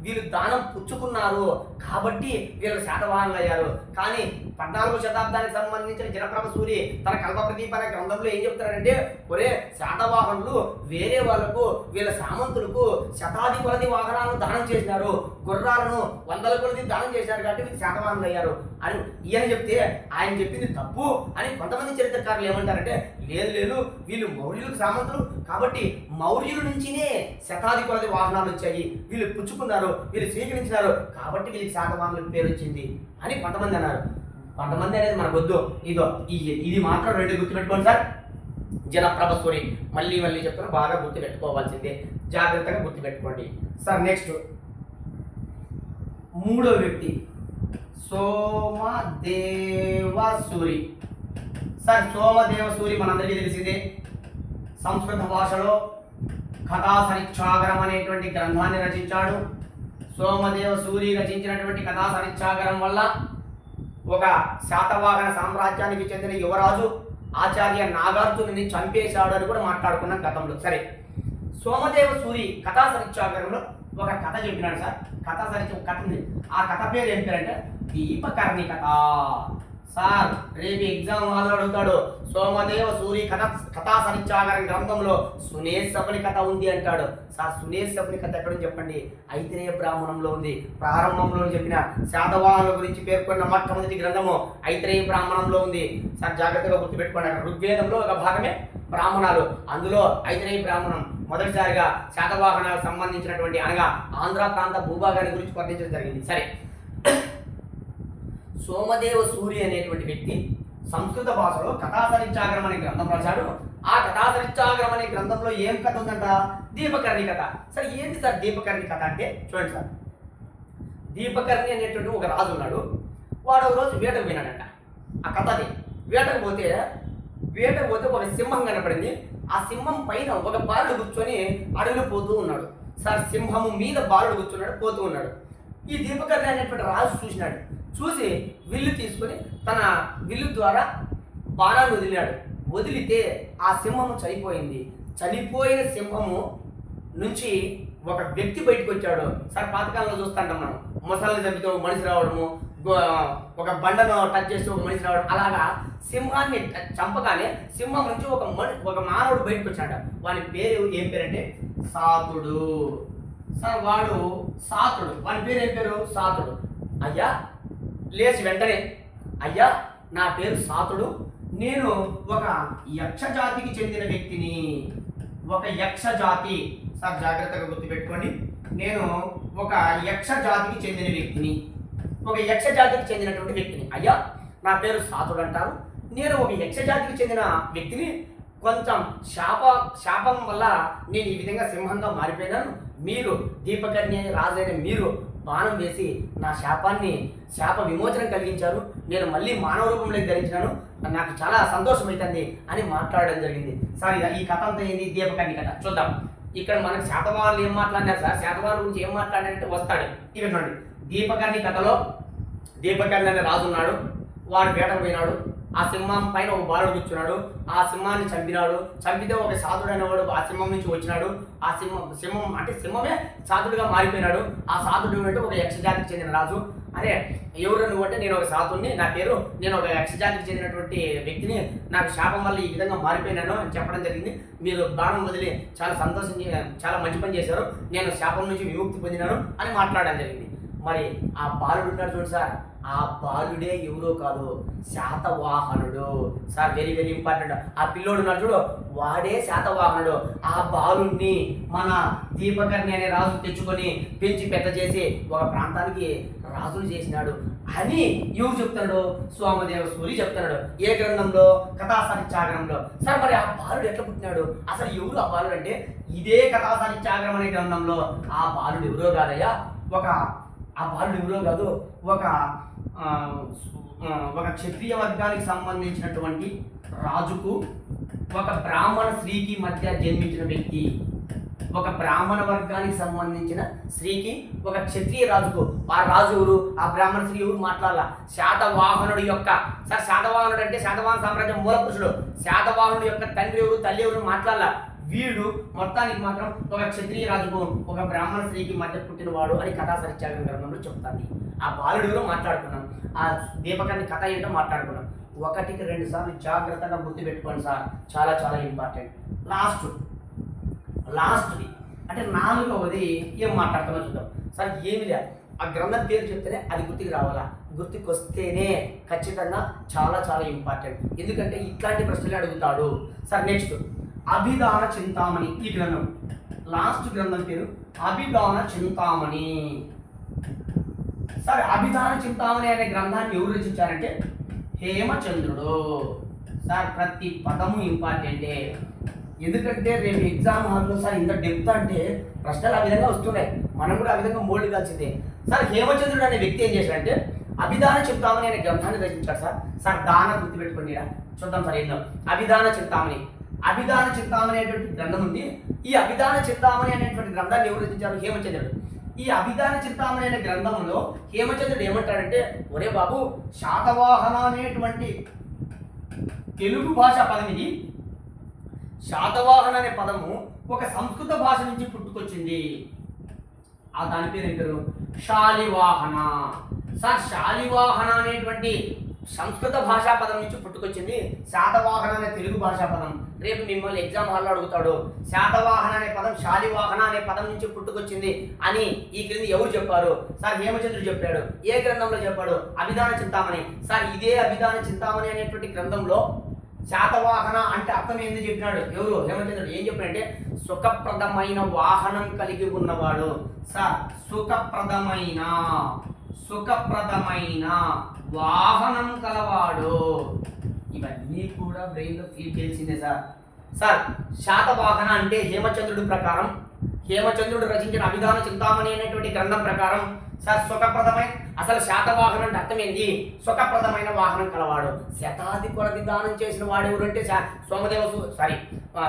వీళ్ళు దానం పుచ్చుకున్నారు కాబట్టి వీళ్ళు శాతవాహనులు అయ్యారు. కానీ 14వ శతాబ్దానికి సంబంధించిన జనప్రభ సూరి తన కల్పప్రదీప అనే గ్రంథంలో ఏం చెప్తారంటే, ఒరే శాతవాహనులు వేరే వాళ్ళకు వీళ్ళ సామంతులకు శతాది కొలది వాహనాలను దానం చేసినారు, గుర్రాలను వందల కొలది దానం చేశారు కాబట్టి వీళ్ళు శాతవాహనులు అయ్యారు అని ఈయన చెప్తే, ఆయన చెప్పింది తప్పు అని కొంతమంది చరిత్రకారులు ఏమంటారంటే, లేదు లేదు వీళ్ళు మౌర్యులకు సామంతులు కాబట్టి మౌర్యుల నుంచినే శతాది కొలది వాహనాలు వచ్చాయి, వీళ్ళు పుచ్చుకున్నారు, వీళ్ళు స్వీకరించినారు కాబట్టి వీళ్ళకి శాతవాహనులకు పేరు వచ్చింది అని కొంతమంది అన్నారు. కొంతమంది అనేది మనకు వద్దు. ఇది మాత్రం రెండు గుర్తుపెట్టుకోండి సార్. జనప్రభ సూరి మళ్ళీ మళ్ళీ చెప్తున్నా, బాగా గుర్తుపెట్టుకోవాల్సిందే, జాగ్రత్తగా గుర్తుపెట్టుకోండి సార్. నెక్స్ట్ మూడో వ్యక్తి సోమదేవ సూరి సార్. సోమదేవ సూరి మనందరికీ తెలిసిందే. సంస్కృత భాషలో కథా సరిచ్ఛాగరం అనేటువంటి గ్రంథాన్ని రచించాడు. సోమదేవ సూరి రచించినటువంటి కథా సరిచ్ఛాగరం వల్ల ఒక శాతవాహన సామ్రాజ్యానికి చెందిన యువరాజు ఆచార్య నాగార్జునుని చంపేశాడు అని కూడా మాట్లాడుకున్నాం గతంలో. సరే, సోమదేవ సూరి కథా సరిచ్ఛాగరంలో ఒక కథ చెప్పినాడు సార్. కథ ఉంది. ఆ కథ పేరు ఏం పేరంటే దీపకర్ణి కథ. సార్ రేపు ఎగ్జామ్ హాల్లో అడుగుతాడు, సోమదేవ సూరి కథా సరిచ్ఛాగరం గ్రంథంలో సునేశపుని కథ ఉంది అంటాడు. సార్ సునేశపుని కథ ఎక్కడుంది చెప్పండి? ఐతరేయ బ్రాహ్మణంలో ఉంది. ప్రారంభంలో చెప్పిన శాతవాహనుల గురించి పేర్కొన్న మొట్టమొదటి గ్రంథము ఐతరేయ బ్రాహ్మణంలో ఉంది. సార్ జాగ్రత్తగా గుర్తుపెట్టుకోండి. ఋగ్వేదంలో ఒక భాగమే బ్రాహ్మణాలు, అందులో ఐతరేయ బ్రాహ్మణం మొదటిసారిగా శాతవాహనాలకు సంబంధించినటువంటి అనగా ఆంధ్ర ప్రాంత భూభాగాన్ని గురించి వర్ణించడం జరిగింది. సరే, సోమదేవ సూరి అనేటువంటి వ్యక్తి సంస్కృత భాషలో కథా సరిచ్ఛాగరం అనే గ్రంథం రాశాడు. ఆ కథా సరిచ్ఛాగరం అనే గ్రంథంలో ఏం కథ ఉందంట? దీపకర్ణి కథ. సరే ఏంటి సార్ దీపకర్ణి కథ అంటే? చూడండి సార్, దీపకర్ణి అనేటువంటి ఒక రాజు ఉన్నాడు. వాడు ఒక రోజు వేటకు పోయినాడంట. ఆ కథది వేటకు పోతే ఒక సింహం కనపడింది. ఆ సింహం పైన ఒక బాలుడు కూర్చొని అడవిలో పోతూ ఉన్నాడు. సార్ సింహము మీద బాలుడు కూర్చున్నాడు, పోతూ ఉన్నాడు. ఈ దీపకర్ణి అనేటువంటి రాజు చూసినాడు. చూసి విల్లు తీసుకొని తన విల్లు ద్వారా బాణాన్ని వదిలినాడు. వదిలితే ఆ సింహము చనిపోయింది. చనిపోయిన సింహము నుంచి ఒక వ్యక్తి బయటకు వచ్చాడు. సార్ పాతకాలంలో చూస్తాంటాం మనం, మొసళ్ళని చంపితే ఒక మనిషి రావడము, ఒక బండను టచ్ చేస్తే ఒక మనిషి రావడం, అలాగా సింహాన్ని చంపగానే సింహం నుంచి ఒక మానవుడు బయటకు వచ్చాడు. వాని పేరు ఏం పేరంటే సాతుడు. సార్ వాడు సాతుడు, వాని పేరు ఏం పేరు? సాతుడు. అయ్యా లేచి వెంటనే, అయ్యా నా పేరు సాతుడు, నేను ఒక యక్ష జాతికి చెందిన వ్యక్తిని. ఒక యక్ష జాతి, సార్ జాగ్రత్తగా గుర్తుపెట్టుకోండి, నేను ఒక యక్ష జాతికి చెందిన వ్యక్తిని, ఒక యక్ష జాతికి చెందినటువంటి వ్యక్తిని. అయ్యా నా పేరు సాతుడు అంటారు, నేను ఒక యక్ష జాతికి చెందిన వ్యక్తిని. కొంచెం శాపం వల్ల నేను ఈ విధంగా సింహంగా మారిపోయినాను. మీరు దీపకర్ణి రాజైన మీరు బాణం వేసి నా శాప విమోచనం కలిగించారు. నేను మళ్ళీ మానవ రూపంలోకి ధరించినాను, నాకు చాలా సంతోషం అవుతుంది అని మాట్లాడడం జరిగింది. సార్ ఈ కథ అంతా ఏంది? దీపకర్ణి కథ. చూద్దాం. ఇక్కడ మనకు శాతవాహనులు ఏం మాట్లాడినారు సార్? శాతవాహనుల గురించి ఏం మాట్లాడారంటే వస్తాడు. ఇక చూడండి, దీపకర్ణి కథలో దీపకర్ణి అనే రాజు ఉన్నాడు. వాడు వేటకు పోయినాడు. ఆ సింహం పైన ఒక బాలుడు కూర్చున్నాడు. ఆ సింహాన్ని చంపినాడు. చంపితే ఒక సాతుడు అనేవాడు ఆ సింహం నుంచి వచ్చినాడు. ఆ సింహం అంటే సింహమే సాతుడుగా మారిపోయినాడు. ఆ సాతుడు అంటే ఒక యక్షజాతికి చెందిన రాజు. అరే ఎవరు నువ్వు అంటే, నేను ఒక సాతుడిని, నా పేరు, నేను ఒక యక్షజాతికి చెందినటువంటి వ్యక్తిని, నాకు శాపం వల్ల ఈ విధంగా మారిపోయినాను అని చెప్పడం జరిగింది. మీరు బాణం వదిలి చాలా చాలా మంచి పని చేశారు, నేను శాపం నుంచి విముక్తి పొందినాను అని మాట్లాడడం జరిగింది. మరి ఆ బాలుడు ఉన్నాడు చూడు సార్, ఆ బాలుడే ఎవరో కాదు, శాతవాహనుడు. Sir very very important. ఆ పిల్లోడు ఉన్నాడు చూడు, వాడే శాతవాహనుడు. ఆ బాలుడిని మన దీపకర్ణి అనే రాజు తెచ్చుకొని పెంచి పెద్ద చేసి ఒక ప్రాంతానికి రాజులు చేసినాడు అని ఎవరు చెప్తున్నాడు? సోమదేవ సూరి చెప్తున్నాడు. ఏ గ్రంథంలో? కథా సరిచ్ఛాగరంలో. సార్ మరి ఆ బాలుడు ఎట్లా పుట్టినాడు? అసలు ఎవరు ఆ బాలుడు అంటే, ఇదే కథా సరిచ్ఛాగరం అనే గ్రంథంలో ఆ బాలుడు ఎవరో కాదయ్యా, ఆ బాలుడు ఎవరో కాదు, ఒక క్షత్రియ వర్గానికి సంబంధించినటువంటి రాజుకు ఒక బ్రాహ్మణ స్త్రీకి మధ్య జన్మించిన వ్యక్తి. ఒక బ్రాహ్మణ వర్గానికి సంబంధించిన స్త్రీకి ఒక క్షత్రియ రాజుకు, ఆ రాజు ఎవరు, ఆ బ్రాహ్మణ స్త్రీ ఎవరు మాట్లాడాల? శాతవాహనుడి యొక్క, సార్ శాతవాహనుడు అంటే శాతవాహన సామ్రాజ్యం మూల పురుషుడు. శాతవాహనుడి యొక్క తండ్రి ఎవరు, తల్లి ఎవరు మాట్లాడాల? వీడు మొత్తానికి మాత్రం ఒక క్షత్రియ రాజుకు ఒక బ్రాహ్మణ స్త్రీకి మధ్య పుట్టినవాడు అని కథా సత్యాగ్రహ గ్రంథంలో చెప్తాంది. ఆ బాలుడిలో మాట్లాడుకున్నాం, ఆ దీపకాన్ని కథ ఏంటో మాట్లాడుకున్నాం. 1-2 సార్లు జాగ్రత్తగా గుర్తుపెట్టుకోండి సార్, చాలా చాలా ఇంపార్టెంట్. లాస్ట్ది అంటే 4వది ఏం మాట్లాడుతున్నా చూద్దాం సార్. ఏమి లేదు, ఆ గ్రంథం పేరు చెప్తేనే అది గుర్తుకు రావాలా, గుర్తుకు వస్తేనే ఖచ్చితంగా చాలా చాలా ఇంపార్టెంట్. ఎందుకంటే ఇట్లాంటి ప్రశ్నలు అడుగుతాడు సార్. నెక్స్ట్ అభిధాన చింతామణి, ఈ గ్రంథం లాస్ట్ గ్రంథం పేరు అభిధాన చింతామణి సార్. అభిధాన చింతామణి అనే గ్రంథాన్ని ఎవరు రచించారంటే హేమచంద్రుడు సార్. ప్రతి పదము ఇంపార్టెంటే, ఎందుకంటే రేపు ఎగ్జామ్ హాల్లో సార్ ఇంత డెప్త్ అంటే ప్రశ్నలు ఆ విధంగా వస్తున్నాయి, మనం కూడా ఆ విధంగా మోల్డ్ కాల్సిందే సార్. హేమచంద్రుడు అనే వ్యక్తి ఏం చేశాడంటే అభిధాన చింతామణి అనే గ్రంథాన్ని రచించాడు సార్. సార్ దాన గుర్తుపెట్టుకోండి, చూద్దాం సార్ ఏందో. అభిధాన చింతామణి అనేటువంటి గ్రంథం ఉంది. ఈ అభిధాన చింతామణి అనేటువంటి గ్రంథాన్ని ఎవరు రచించారు? హేమచంద్రుడు. ఈ అభిధాన చింతామణి అనే గ్రంథంలో హేమచంద్రుడు ఏమంటాడంటే, ఒరే బాబు, శాతవాహన అనేటువంటి తెలుగు భాష పదం ఇది. శాతవాహన అనే పదము ఒక సంస్కృత భాష నుంచి పుట్టుకొచ్చింది. ఆ దాని పేరు ఏం పేరు? శాలివాహన సార్. శాలివాహన అనేటువంటి సంస్కృత భాషా పదం నుంచి పుట్టుకొచ్చింది. శాతవాహన అనే తెలుగు భాషా పదం. రేపు మిమ్మల్ని ఎగ్జామ్ హాల్లో అడుగుతాడు, శాతవాహన అనే పదం శాలివాహన అనే పదం నుంచి పుట్టుకొచ్చింది అని ఈ క్రింది ఎవరు చెప్పారు? సార్ హేమచంద్రుడు చెప్పాడు. ఏ గ్రంథంలో చెప్పాడు? అభిధాన చింతామణి సార్. ఇదే అభిధాన చింతామణి అనేటువంటి గ్రంథంలో శాతవాహన అంటే అర్థం ఏంది చెప్పినాడు ఎవరు? హేమచంద్రుడు. ఏం చెప్పాడంటే సుఖప్రదమైన వాహనం కలిగి ఉన్నవాడు సార్. సుఖప్రదమైన వాహనం కలవాడు. ఇవన్నీ కూడా బ్రెయిన్లో ఫీల్ చేయాల్సిందే సార్. సార్ శాతవాహన అంటే హేమచంద్రుడి ప్రకారం, హేమచంద్రుడు రచించిన అభిధాన చింతామణి అనేటువంటి గ్రంథం ప్రకారం సార్ సుఖప్రదమైన, అసలు శాతవాహనం అంటే అర్థం ఏంది? సుఖప్రదమైన వాహనం కలవాడు. శతాది కొలది దానం చేసిన వాడు ఎవరంటే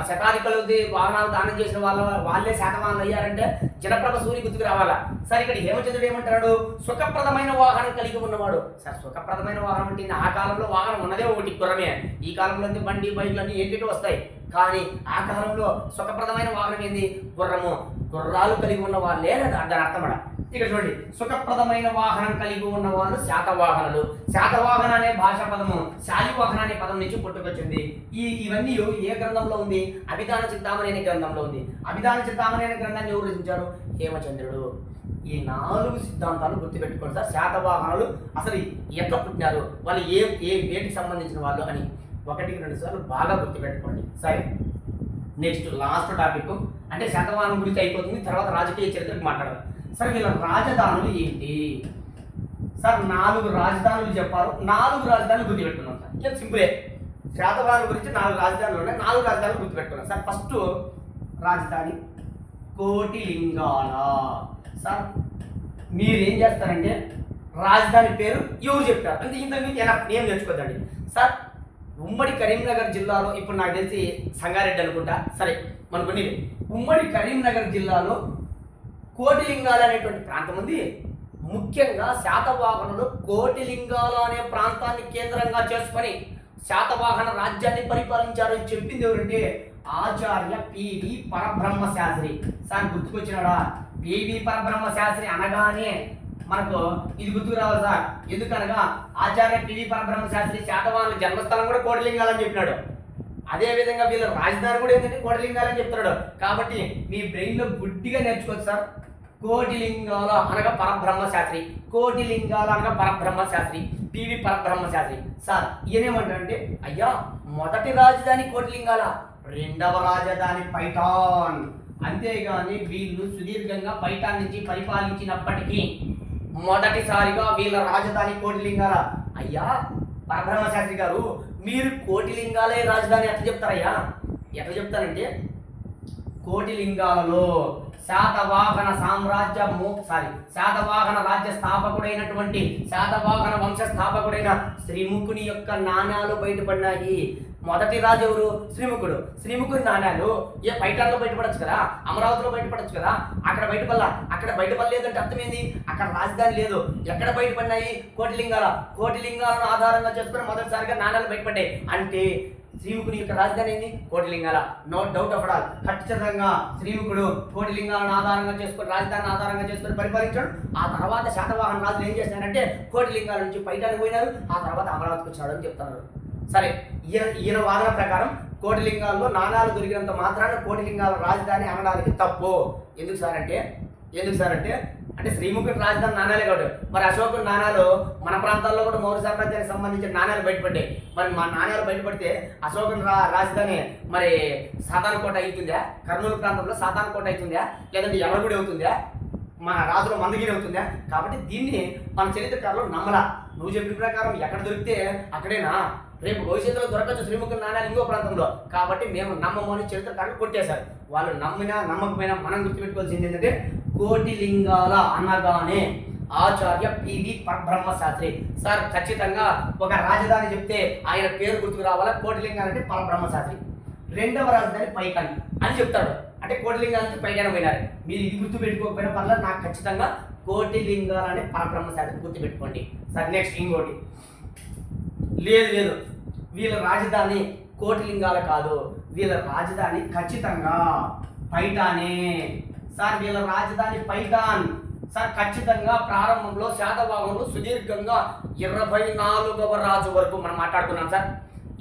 శతాది కొలది వాహనాలు దానం చేసిన వాళ్ళే శాతవాహనులు అయ్యారంటే జనప్రభ సూర్య గుర్తుకు రావాలా సార్. ఇక్కడ హేమచంద్రుడు ఏమంటాడు? సుఖప్రదమైన వాహనం కలిగి ఉన్నవాడు సార్. సుఖప్రదమైన వాహనం అంటే ఆ కాలంలో వాహనం ఉన్నదే ఒకటి, గుర్రమే. ఈ కాలంలో అయితే బండి, బైక్లు అన్ని ఏంటి వస్తాయి, కానీ ఆ కాలంలో సుఖప్రదమైన వాహనం ఏంది? గుర్రము. గుర్రాలు కలిగి ఉన్న వాళ్ళే దాని అర్థమడ. ఇక్కడ చూడండి, సుఖప్రదమైన వాహనం కలిగి ఉన్న వాళ్ళు శాతవాహనులు. శాతవాహన అనే భాషా పదము శాలివాహన అనే పదం నుంచి పుట్టుకొచ్చింది. ఇవన్నీ ఏ గ్రంథంలో ఉంది? అభిధాన చింతామణి అనే గ్రంథంలో ఉంది. అభిధాన చింతామణి అనే గ్రంథాన్ని ఎవరు రచించారు? హేమచంద్రుడు. ఈ 4 సిద్ధాంతాలు గుర్తుపెట్టుకోండి సార్. శాతవాహనులు అసలు ఎట్లా పుట్టినారు, వాళ్ళు వేటికి సంబంధించిన వాళ్ళు అని 1-2 సార్లు బాగా గుర్తుపెట్టుకోండి. సరే, నెక్స్ట్ లాస్ట్ టాపిక్ అంటే శాతవాహనం గురించి అయిపోతుంది, తర్వాత రాజకీయ చరిత్రకు మాట్లాడదాం. సరే, వీళ్ళ రాజధానులు ఏంటి సార్? 4 రాజధానులు చెప్పారు. 4 రాజధానులు గుర్తుపెట్టుకున్నాం సార్. ఇది సింపులే. శాతవాహనం గురించి 4 రాజధానులు ఉన్నాయి. 4 రాజధానులు గుర్తుపెట్టుకున్నాం సార్. ఫస్ట్ రాజధాని కోటిలింగాల సార్. మీరేం చేస్తారంటే రాజధాని పేరు ఎవరు చెప్తారు అంటే ఇంతకుమించి ఏం తెచ్చుకోద్దండి సార్. ఉమ్మడి కరీంనగర్ జిల్లాలో, ఇప్పుడు నాకు తెలిసి సంగారెడ్డి అనుకుంటా, సరే మనకుని ఉమ్మడి కరీంనగర్ జిల్లాలో కోటిలింగాల అనేటువంటి ప్రాంతం ఉంది. ముఖ్యంగా శాతవాహనులు కోటిలింగాల అనే ప్రాంతాన్ని కేంద్రంగా చేసుకొని శాతవాహన రాజ్యాన్ని పరిపాలించారని చెప్పింది ఎవరంటే ఆచార్య పివి పరబ్రహ్మ శాస్త్రి సార్. గుర్తుకొచ్చినాడా? పివి పరబ్రహ్మ శాస్త్రి అనగానే మనకు ఇది గుర్తుకు రావాలి సార్. ఎందుకనగా ఆచార్య పివి పరబ్రహ్మ శాస్త్రి శాతవాహనుల జన్మస్థలం కూడా కోటిలింగాలని చెప్పినాడు. అదే విధంగా వీళ్ళ రాజధాని కూడా ఏంటంటే కోటిలింగాలని చెప్తున్నాడు. కాబట్టి మీ బ్రెయిన్లో గుడ్డిగా నేర్చుకోవచ్చు సార్. కోటిలింగాల అనగా పరబ్రహ్మ శాస్త్రి, కోటిలింగాల అనగా పరబ్రహ్మ శాస్త్రి, పివి పరబ్రహ్మ శాస్త్రి సార్. ఈయనేమంటాడంటే, అయ్యా మొదటి రాజధాని కోటిలింగాల, రెండవ రాజధాని పైఠాన్. అంతేగాని వీళ్ళు సుదీర్ఘంగా పైఠాన్ నుంచి పరిపాలించినప్పటికీ మొదటిసారిగా వీళ్ళ రాజధాని కోటిలింగాల. అయ్యా పరబ్రహ్మ శాస్త్రి గారు, మీరు కోటిలింగాలే రాజధాని ఎట్లా చెప్తారయ్యా? ఎట్లా చెప్తారంటే, కోటిలింగాలలో శాతవాహన రాజ్య స్థాపకుడైనటువంటి శాతవాహన వంశ స్థాపకుడైన శ్రీముఖుని యొక్క నాణ్యాలు బయటపడినాయి. మొదటి రాజు ఎవరు? శ్రీముఖుడు. శ్రీముఖుడి నాణ్యాలు పైఠాన్లో బయటపడచ్చు కదా, అమరావతిలో బయటపడచ్చు కదా. అక్కడ బయటపడలేదంటే అర్థమైంది, అక్కడ రాజధాని లేదు. ఎక్కడ బయటపడినాయి? కోటిలింగాలను ఆధారంగా చేసుకుని మొదటిసారిగా నాణ్యాలు బయటపడ్డాయి. అంటే శ్రీముఖుని యొక్క రాజధాని ఏంది? Kotilingala. No doubt at all. ఖచ్చితంగా శ్రీముఖుడు కోటిలింగాలను ఆధారంగా చేసుకొని రాజధానిని ఆధారంగా చేసుకొని పరిపాలించాడు. ఆ తర్వాత శాతవాహన రాజులు ఏం చేశారంటే కోటిలింగాల నుంచి పైటానికి పోయినారు, ఆ తర్వాత అమరావతికి వచ్చాడు అని చెప్తున్నారు. సరే, ఈయన వాదన ప్రకారం కోటిలింగాల్లో నాణాలు దొరికినంత మాత్రాన కోటిలింగాల రాజధాని అనడానికి తప్పు. ఎందుకు సార్ అంటే అంటే శ్రీముఖుడి రాజధాని నాణాలే కాబట్టి మరి అశోకుడి నాణాలు మన ప్రాంతాల్లో కూడా మౌర్య సామ్రాజ్యానికి సంబంధించిన నాణాలు బయటపడ్డాయి. మరి మా నాణాలు బయటపడితే అశోకుడి రాజధాని మరి సాతానకోట అవుతుందా? కర్నూలు ప్రాంతంలో సాతానకోట అవుతుందా? లేదంటే ఎర్రగుడి అవుతుందా? మన రాజుల మందగిరి అవుతుందా? కాబట్టి దీన్ని మన చరిత్రకారులు నమ్మలా. నువ్వు చెప్పిన ప్రకారం ఎక్కడ దొరికితే అక్కడేనా? రేపు భవిష్యత్తులో దొరకచ్చు శ్రీముఖుడి నాణాలు ఇంకో ప్రాంతంలో. కాబట్టి మేము నమ్మము అని చరిత్రకారులు కొట్టేశారు. వాళ్ళు నమ్మినా నమ్మకపోయినా మనం గుర్తుపెట్టుకోవాల్సింది ఏంటంటే కోటిలింగాల అనగానే ఆచార్య పివి పరబ్రహ్మశాస్త్రి సార్ ఖచ్చితంగా ఒక రాజధాని చెప్తే ఆయన పేరు గుర్తుకు రావాలా. కోటిలింగాలు అంటే పరబ్రహ్మశాస్త్రి. రెండవ రాజధాని పైకాని అని చెప్తాడు. అంటే కోటిలింగాల నుంచి పైకాని పోయినారు. మీరు ఇది గుర్తు పెట్టుకోకపోయినా పర్లేదు, నాకు ఖచ్చితంగా కోటిలింగాలు అనే పరబ్రహ్మశాస్త్రి గుర్తుపెట్టుకోండి. సరే, నెక్స్ట్ ఇంకోటి. లేదు, వీళ్ళ రాజధాని కోటిలింగాల కాదు, వీళ్ళ రాజధాని ఖచ్చితంగా పైఠానే. సార్ వీళ్ళ రాజధాని పైఠాన్. సార్ ఖచ్చితంగా ప్రారంభంలో శాతవాహనులు సుదీర్ఘంగా 24వ రాజు వరకు మనం మాట్లాడుకున్నాం సార్.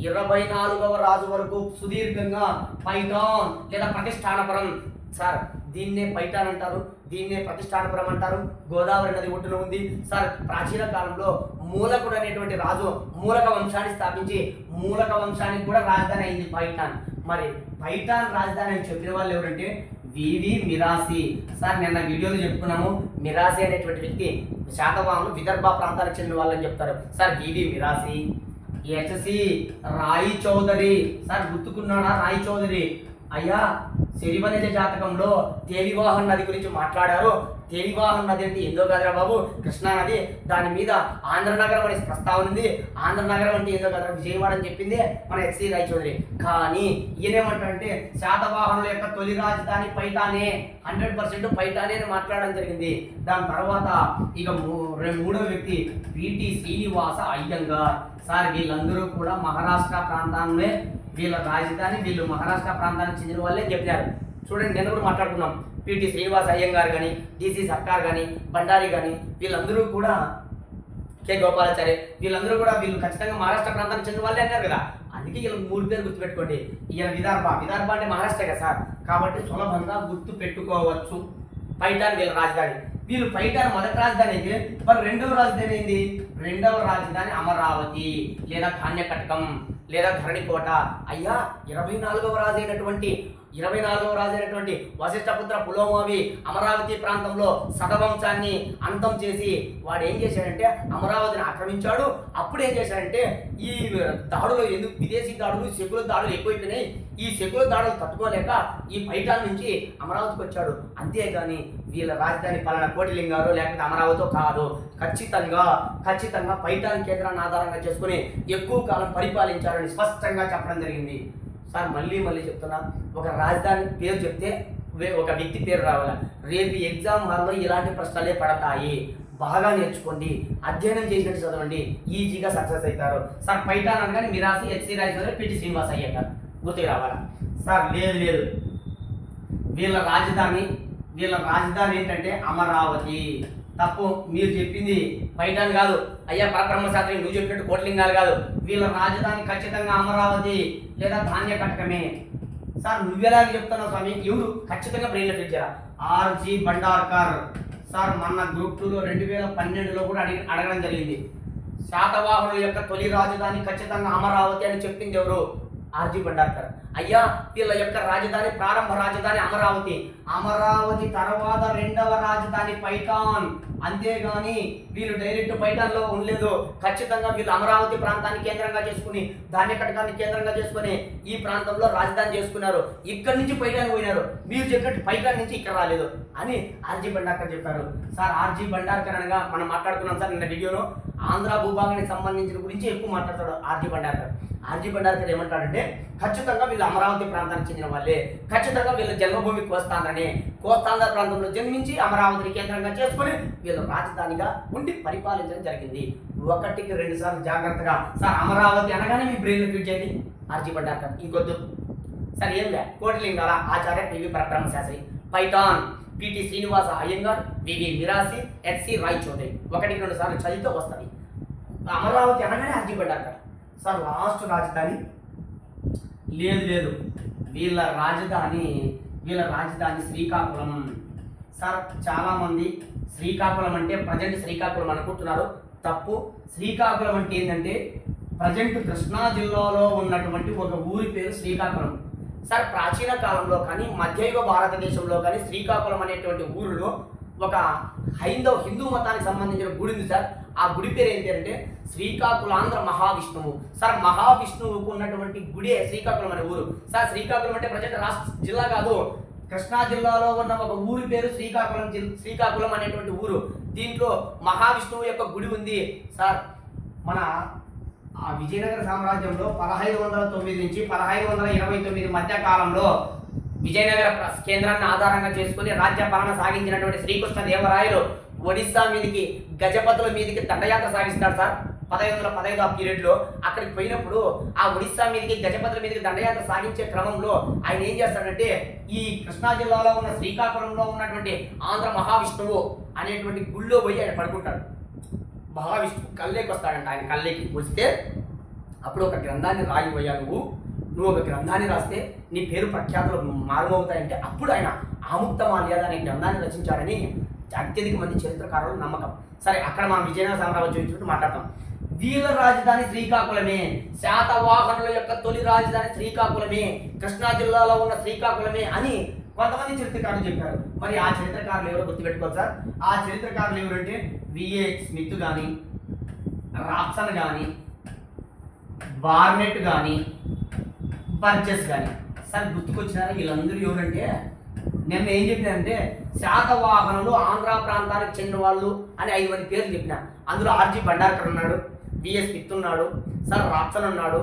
24వ రాజు వరకు సుదీర్ఘంగా పైఠాన్ లేదా ప్రతిష్టానపురం. సార్ దీన్నే పైఠాన్ అంటారు, దీన్నే ప్రతిష్టానపురం అంటారు. గోదావరి నది ఒడ్డున ఉంది. సార్ ప్రాచీన కాలంలో మూలకుడు అనేటువంటి రాజు మూలక వంశాన్ని స్థాపించి మూలక వంశానికి కూడా రాజధాని అయింది పైఠాన్. మరి పైఠాన్ రాజధాని అని చెప్పిన వాళ్ళు ఎవరంటే వివి మిరాసి. సార్ నిన్న వీడియోలో చెప్పుకున్నాము, మిరాసి అనేటువంటి వ్యక్తి శాతవాహనులు విదర్భ ప్రాంతానికి చెందిన వాళ్ళని చెప్తారు. సార్ వివి మిరాసి. హెచ్సి రాయి చౌదరి. సార్ గుర్తుకున్నాడా రాయి చౌదరి? అయ్యా శరివనిజ జాతకంలో తేలివాహన నది గురించి మాట్లాడారు. తేలివాహన నది అంటే ఏందో కదరా బాబు, కృష్ణా నది. దాని మీద ఆంధ్రనగరం అనే ప్రస్తావన ఉంది. ఆంధ్రనగరం అంటే ఏందో కదరా, విజయవాడ అని చెప్పింది మన హెచ్సి రాయ్ చౌదరి. కానీ ఈయనేమంటారంటే శాతవాహనుల యొక్క తొలి రాజధాని పైఠానే, 100% పైఠానే అని మాట్లాడడం జరిగింది. దాని తర్వాత ఇక మూడవ వ్యక్తి పిటి శ్రీనివాస అయ్యంగార్. సార్ వీళ్ళందరూ కూడా మహారాష్ట్ర ప్రాంతాన్నే వీళ్ళ రాజధాని, వీళ్ళు మహారాష్ట్ర ప్రాంతానికి చెందిన వాళ్ళే చెప్పారు. చూడండి, నేను కూడా మాట్లాడుకున్నాం. పిటి శ్రీనివాస అయ్యంగార్ కానీ, డిసి సర్కార్ కానీ, బండారి కానీ వీళ్ళందరూ కూడా, కె గోపాలాచారి వీళ్ళందరూ కూడా వీళ్ళు ఖచ్చితంగా మహారాష్ట్ర ప్రాంతానికి చెందిన వాళ్ళే అన్నారు కదా. అందుకే వీళ్ళు 3 పేరు గుర్తుపెట్టుకోండి. ఈయన విదర్భ అంటే మహారాష్ట్ర కదా సార్, కాబట్టి సులభంగా గుర్తు పెట్టుకోవచ్చు. పైఠాన్ వీళ్ళ రాజధాని. వీళ్ళు పైఠాన్ మొదటి రాజధాని అయితే మరి రెండవ రాజధాని ఏంది? రెండవ రాజధాని అమరావతి లేదా ధాన్యకటకం లేదా ధరణికోట. అయ్యా 24వ రాజు అయినటువంటి వశిష్ఠపుత్ర పులోమావి అమరావతి ప్రాంతంలో సదవంశాన్ని అంతం చేసి వాడు ఏం చేశాడంటే అమరావతిని ఆక్రమించాడు. అప్పుడు ఏం చేశాడంటే ఈ దాడులు ఎందుకు విదేశీ దాడులు శకుల దాడులు ఎక్కువైపోయినాయి. ఈ శకుల దాడులు తట్టుకోలేక ఈ పైఠాన్ నుంచి అమరావతికి వచ్చాడు. అంతేగాని వీళ్ళ రాజధాని పలానా కోటిలింగారో లేకపోతే అమరావతితో కాదు. ఖచ్చితంగా పైఠాన్ కేంద్రాన్ని ఆధారంగా చేసుకుని ఎక్కువ కాలం పరిపాలించారని స్పష్టంగా చెప్పడం జరిగింది. సార్ మళ్ళీ చెప్తున్నా, ఒక రాజధాని పేరు చెప్తే ఒక వ్యక్తి పేరు రావాలి. రేపు ఎగ్జామ్ హాల్లో ఇలాంటి ప్రశ్నలే పడతాయి. బాగా నేర్చుకోండి, అధ్యయనం చేసినట్టు చదవండి, ఈజీగా సక్సెస్ అవుతారు. సార్ పైఠాన్ అనగానే మిరాసి, హెచ్సి రాయ్ చౌదరి, పిటి శ్రీనివాస అయ్యంగార్ గుర్తుకు రావాలా? సార్ లేదు, వీళ్ళ రాజధాని ఏంటంటే అమరావతి. తప్పు, మీరు చెప్పింది పైఠాన్ కాదు. అయ్యా పరబ్రహ్మశాస్త్రి నువ్వు చెప్పినట్టు కోటిలింగాలు కాదు. వీళ్ళ రాజధాని ఖచ్చితంగా అమరావతి లేదా ధాన్యకటకమే. సార్ నువ్వెలాగ చెప్తున్నావు స్వామి? ఎవరు? ఖచ్చితంగా బ్రెయిన్లో ఫిట్ చేయాలి. ఆర్జీ బండార్కర్. సార్ మన గ్రూప్ 2లో 2012లో కూడా అడగడం జరిగింది. శాతవాహనుల యొక్క తొలి రాజధాని ఖచ్చితంగా అమరావతి అని చెప్పింది ఎవరు? ఆర్జీ బండార్కర్. అయ్యా వీళ్ళ యొక్క రాజధాని, ప్రారంభ రాజధాని అమరావతి తర్వాత రెండవ రాజధాని పైఠాన్. అంతేగాని వీళ్ళు డైరెక్ట్ పైఠాన్లో ఉండలేదు. ఖచ్చితంగా వీళ్ళు అమరావతి ప్రాంతాన్ని కేంద్రంగా చేసుకుని, ధాన్యకటకాన్ని కేంద్రంగా చేసుకుని ఈ ప్రాంతంలో రాజధాని చేసుకున్నారు. ఇక్కడి నుంచి పైఠాన్ పోయినారు. మీరు చెప్పినట్టు పైఠాన్ నుంచి ఇక్కడ రాలేదు అని ఆర్జీ బండార్కర్ చెప్పారు. సార్ ఆర్జీ బండార్కర్ అనగా మనం మాట్లాడుకున్నాం సార్ నిన్న వీడియోలో. ఆంధ్ర భూభాగానికి సంబంధించిన గురించి ఎక్కువ మాట్లాడతాడు ఆర్జీ బండార్కర్. ఆర్జీ బండార్కర్ ఏమంటాడంటే ఖచ్చితంగా వీళ్ళు అమరావతి ప్రాంతానికి చెందిన వాళ్ళే, ఖచ్చితంగా వీళ్ళ జన్మభూమి కోస్తాంధ్ర ప్రాంతంలో జన్మించి అమరావతిని కేంద్రంగా చేసుకుని వీళ్ళ రాజధానిగా ఉండి పరిపాలించడం జరిగింది. 1కి 2 సార్లు జాగ్రత్తగా సార్ అమరావతి అనగానే మీ బ్రెయిన్లో ఫిట్ చేయండి. ఆర్జీ భండార్కర్. ఇంకొద్దు సార్ ఏం లే, కోటిలింగాల ఆచార్య పివి పరబ్రహ్మ శాస్త్రి. పైథాన్ పిటి శ్రీనివాస అయ్యంగార్, వివి మిరాసి, హెచ్సి రాయ్ చౌదరి. 1-2 సార్లు చదివితే వస్తుంది. అమరావతి అనగానే ఆర్జీ భండార్కర్. సార్ లాస్ట్ రాజధాని లేదు, వీళ్ళ రాజధాని శ్రీకాకుళం. సార్ చాలామంది శ్రీకాకుళం అంటే ప్రజెంట్ శ్రీకాకుళం అనుకుంటున్నారు, తప్పు. శ్రీకాకుళం అంటే ఏంటంటే ప్రజెంట్ కృష్ణా జిల్లాలో ఉన్నటువంటి ఒక ఊరి పేరు శ్రీకాకుళం. సార్ ప్రాచీన కాలంలో కానీ మధ్యయుగ భారతదేశంలో కానీ శ్రీకాకుళం అనేటువంటి ఊరిలో ఒక హిందూ మతానికి సంబంధించిన గుడి ఉంది సార్. ఆ గుడి పేరు ఏంటి అంటే శ్రీకాకుళాంధ్ర మహావిష్ణువు. సార్ మహావిష్ణువుకు ఉన్నటువంటి గుడే శ్రీకాకుళం అనే ఊరు. సార్ శ్రీకాకుళం అంటే ప్రజెంట్ రాష్ట్ర జిల్లా కాదు, కృష్ణా జిల్లాలో ఉన్న ఒక ఊరి పేరు శ్రీకాకుళం అనేటువంటి ఊరు. దీంట్లో మహావిష్ణువు యొక్క గుడి ఉంది. సార్ మన విజయనగర సామ్రాజ్యంలో 1509 నుంచి 1529 మధ్య కాలంలో విజయనగర కేంద్రాన్ని ఆధారంగా చేసుకుని రాజ్య పాలన సాగించినటువంటి శ్రీకృష్ణదేవరాయలు ఒడిస్సా మీదకి గజపతుల మీదకి దండయాత్ర సాగిస్తాడు సార్. 1515 ఆ పీరియడ్లో అక్కడికి పోయినప్పుడు ఆ ఒడిస్సా మీదకి గజపతుల మీదకి దండయాత్ర సాగించే క్రమంలో ఆయన ఏం చేస్తాడంటే ఈ కృష్ణా జిల్లాలో ఉన్న శ్రీకాకుళంలో ఉన్నటువంటి ఆంధ్ర మహావిష్ణువు అనేటువంటి గుళ్ళో పోయి ఆయన పడుకుంటాడు. మహావిష్ణువు కళ్ళేకి వస్తాడంట. ఆయన కళ్ళేకి వస్తే అప్పుడు ఒక గ్రంథాన్ని రాయిపోయా నువ్వు ఒక గ్రంథాన్ని రాస్తే నీ పేరు ప్రఖ్యాతులు మారుమవుతాయంటే అప్పుడు ఆయన ఆముక్తమాల్యాద అనే గ్రంథాన్ని రచించాడని అత్యధిక మంది చరిత్రకారుల నమ్మకం. సరే, అక్కడ మనం విజయనగర సామ్రాజ్యం గురించి మాట్లాడతాం. వీళ్ళ రాజధాని శ్రీకాకుళమే, శాతవాహనుల యొక్క తొలి రాజధాని శ్రీకాకుళమే, కృష్ణా జిల్లాలో ఉన్న శ్రీకాకుళమే అని కొంతమంది చరిత్రకారులు చెప్పారు. మరి ఆ చరిత్రకారులు ఎవరో గుర్తుపెట్టుకోవాలి సార్. ఆ చరిత్రకారులు ఎవరంటే విఏ స్మిత్ కానీ, రాప్సన్ కానీ, బార్నెట్ కానీ, బర్జెస్ కానీ. సార్ గుర్తుకొచ్చినారా? వీళ్ళందరూ ఎవరంటే నేను ఏం చెప్పినానంటే శాతవాహనులు ఆంధ్ర ప్రాంతానికి చెందిన వాళ్ళు అని 5 మంది పేర్లు చెప్పిన. అందులో ఆర్జీ భండార్కర్ ఉన్నాడు, విఏ స్మిత్ ఉన్నాడు, సార్ రాప్సన్ ఉన్నాడు,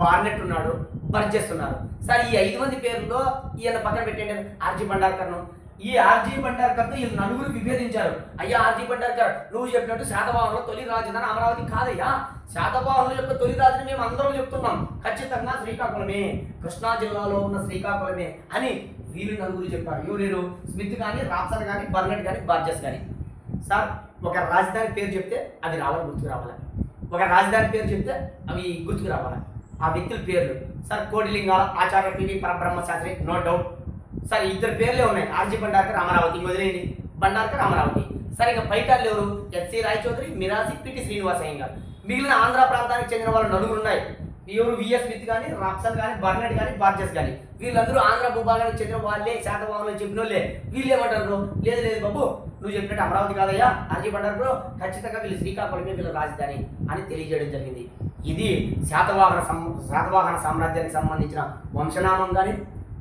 బార్నెట్ ఉన్నాడు, బర్జెస్ ఉన్నారు. సార్ ఈ 5 మంది పేర్లలో ఈయన పక్కన పెట్టండి ఆర్జీ భండార్కర్ను. ఈ ఆర్జీ భండార్కర్తో వీళ్ళు నలుగురు విభేదించారు. అయ్యా ఆర్జీ భండార్కర్, నువ్వు చెప్పినట్టు శాతవాహనుల తొలి రాజధాని అమరావతి కాదయ్యా, శాతవాహనుల యొక్క తొలి రాజధాని మేము అందరం చెప్తున్నాం, ఖచ్చితంగా శ్రీకాకుళమే, కృష్ణా జిల్లాలో ఉన్న శ్రీకాకుళమే అని వీళ్ళు నలుగురు చెప్పారు. ఎవరు? స్మిత్ కానీ, రాప్సన్ కానీ, బర్నెట్ కానీ, బార్జెస్ కానీ. సార్ ఒక రాజధాని పేరు చెప్తే అది రావాలి, గుర్తుకు రావాలి. ఒక రాజధాని పేరు చెప్తే అవి గుర్తుకు రావాలి. ఆ వ్యక్తుల పేర్లు సార్ కోటిలింగాల ఆచార్య పివి పరబ్రహ్మ శాస్త్రి, నో డౌట్. సార్ 2 పేర్లే ఉన్నాయి, ఆర్జీ భండార్కర్ అమరావతి, వదిలేయండి భండార్కర్ అమరావతి. సరే ఇంకా పైకార్లు ఎవరు? H C Ray Chaudhuri, Mirashi, P T Srinivasa Iyengar. మిగిలిన ఆంధ్ర ప్రాంతానికి చెందిన వాళ్ళు 4 ఉన్నాయి. ఎవరు? విఎస్ స్మిత్ కానీ, రాప్సన్ కానీ, బర్నెట్ కానీ, బార్జెస్ కానీ. వీళ్ళందరూ ఆంధ్ర భూభాగానికి చెందిన వాళ్ళే, శాతవాహనులు చెప్పిన వాళ్ళే. వీళ్ళు ఏమంటారు? లేదు బాబు, నువ్వు చెప్పినట్టు అమరావతి కాదయ్యా, ఆర్జీ భండార్కర్, ఖచ్చితంగా వీళ్ళు శ్రీకాకుళమే వీళ్ళ రాజధాని అని తెలియజేయడం జరిగింది. ఇది శాతవాహన సామ్రాజ్యానికి సంబంధించిన వంశనామం కానీ,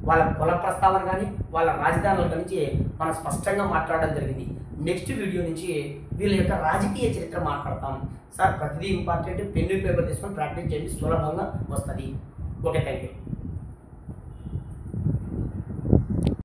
వాళ్ళ కుల ప్రస్తావన కానీ, వాళ్ళ రాజధానుల గురించి మనం స్పష్టంగా మాట్లాడడం జరిగింది. నెక్స్ట్ వీడియో నుంచి వీళ్ళ యొక్క రాజకీయ చరిత్ర మాట్లాడతాం సార్. ప్రతిదీ ఇంపార్టెంట్, పెన్ను పేపర్ తీసుకొని ప్రాక్టీస్ చేయండి, సులభంగా వస్తుంది. Okay, thank you.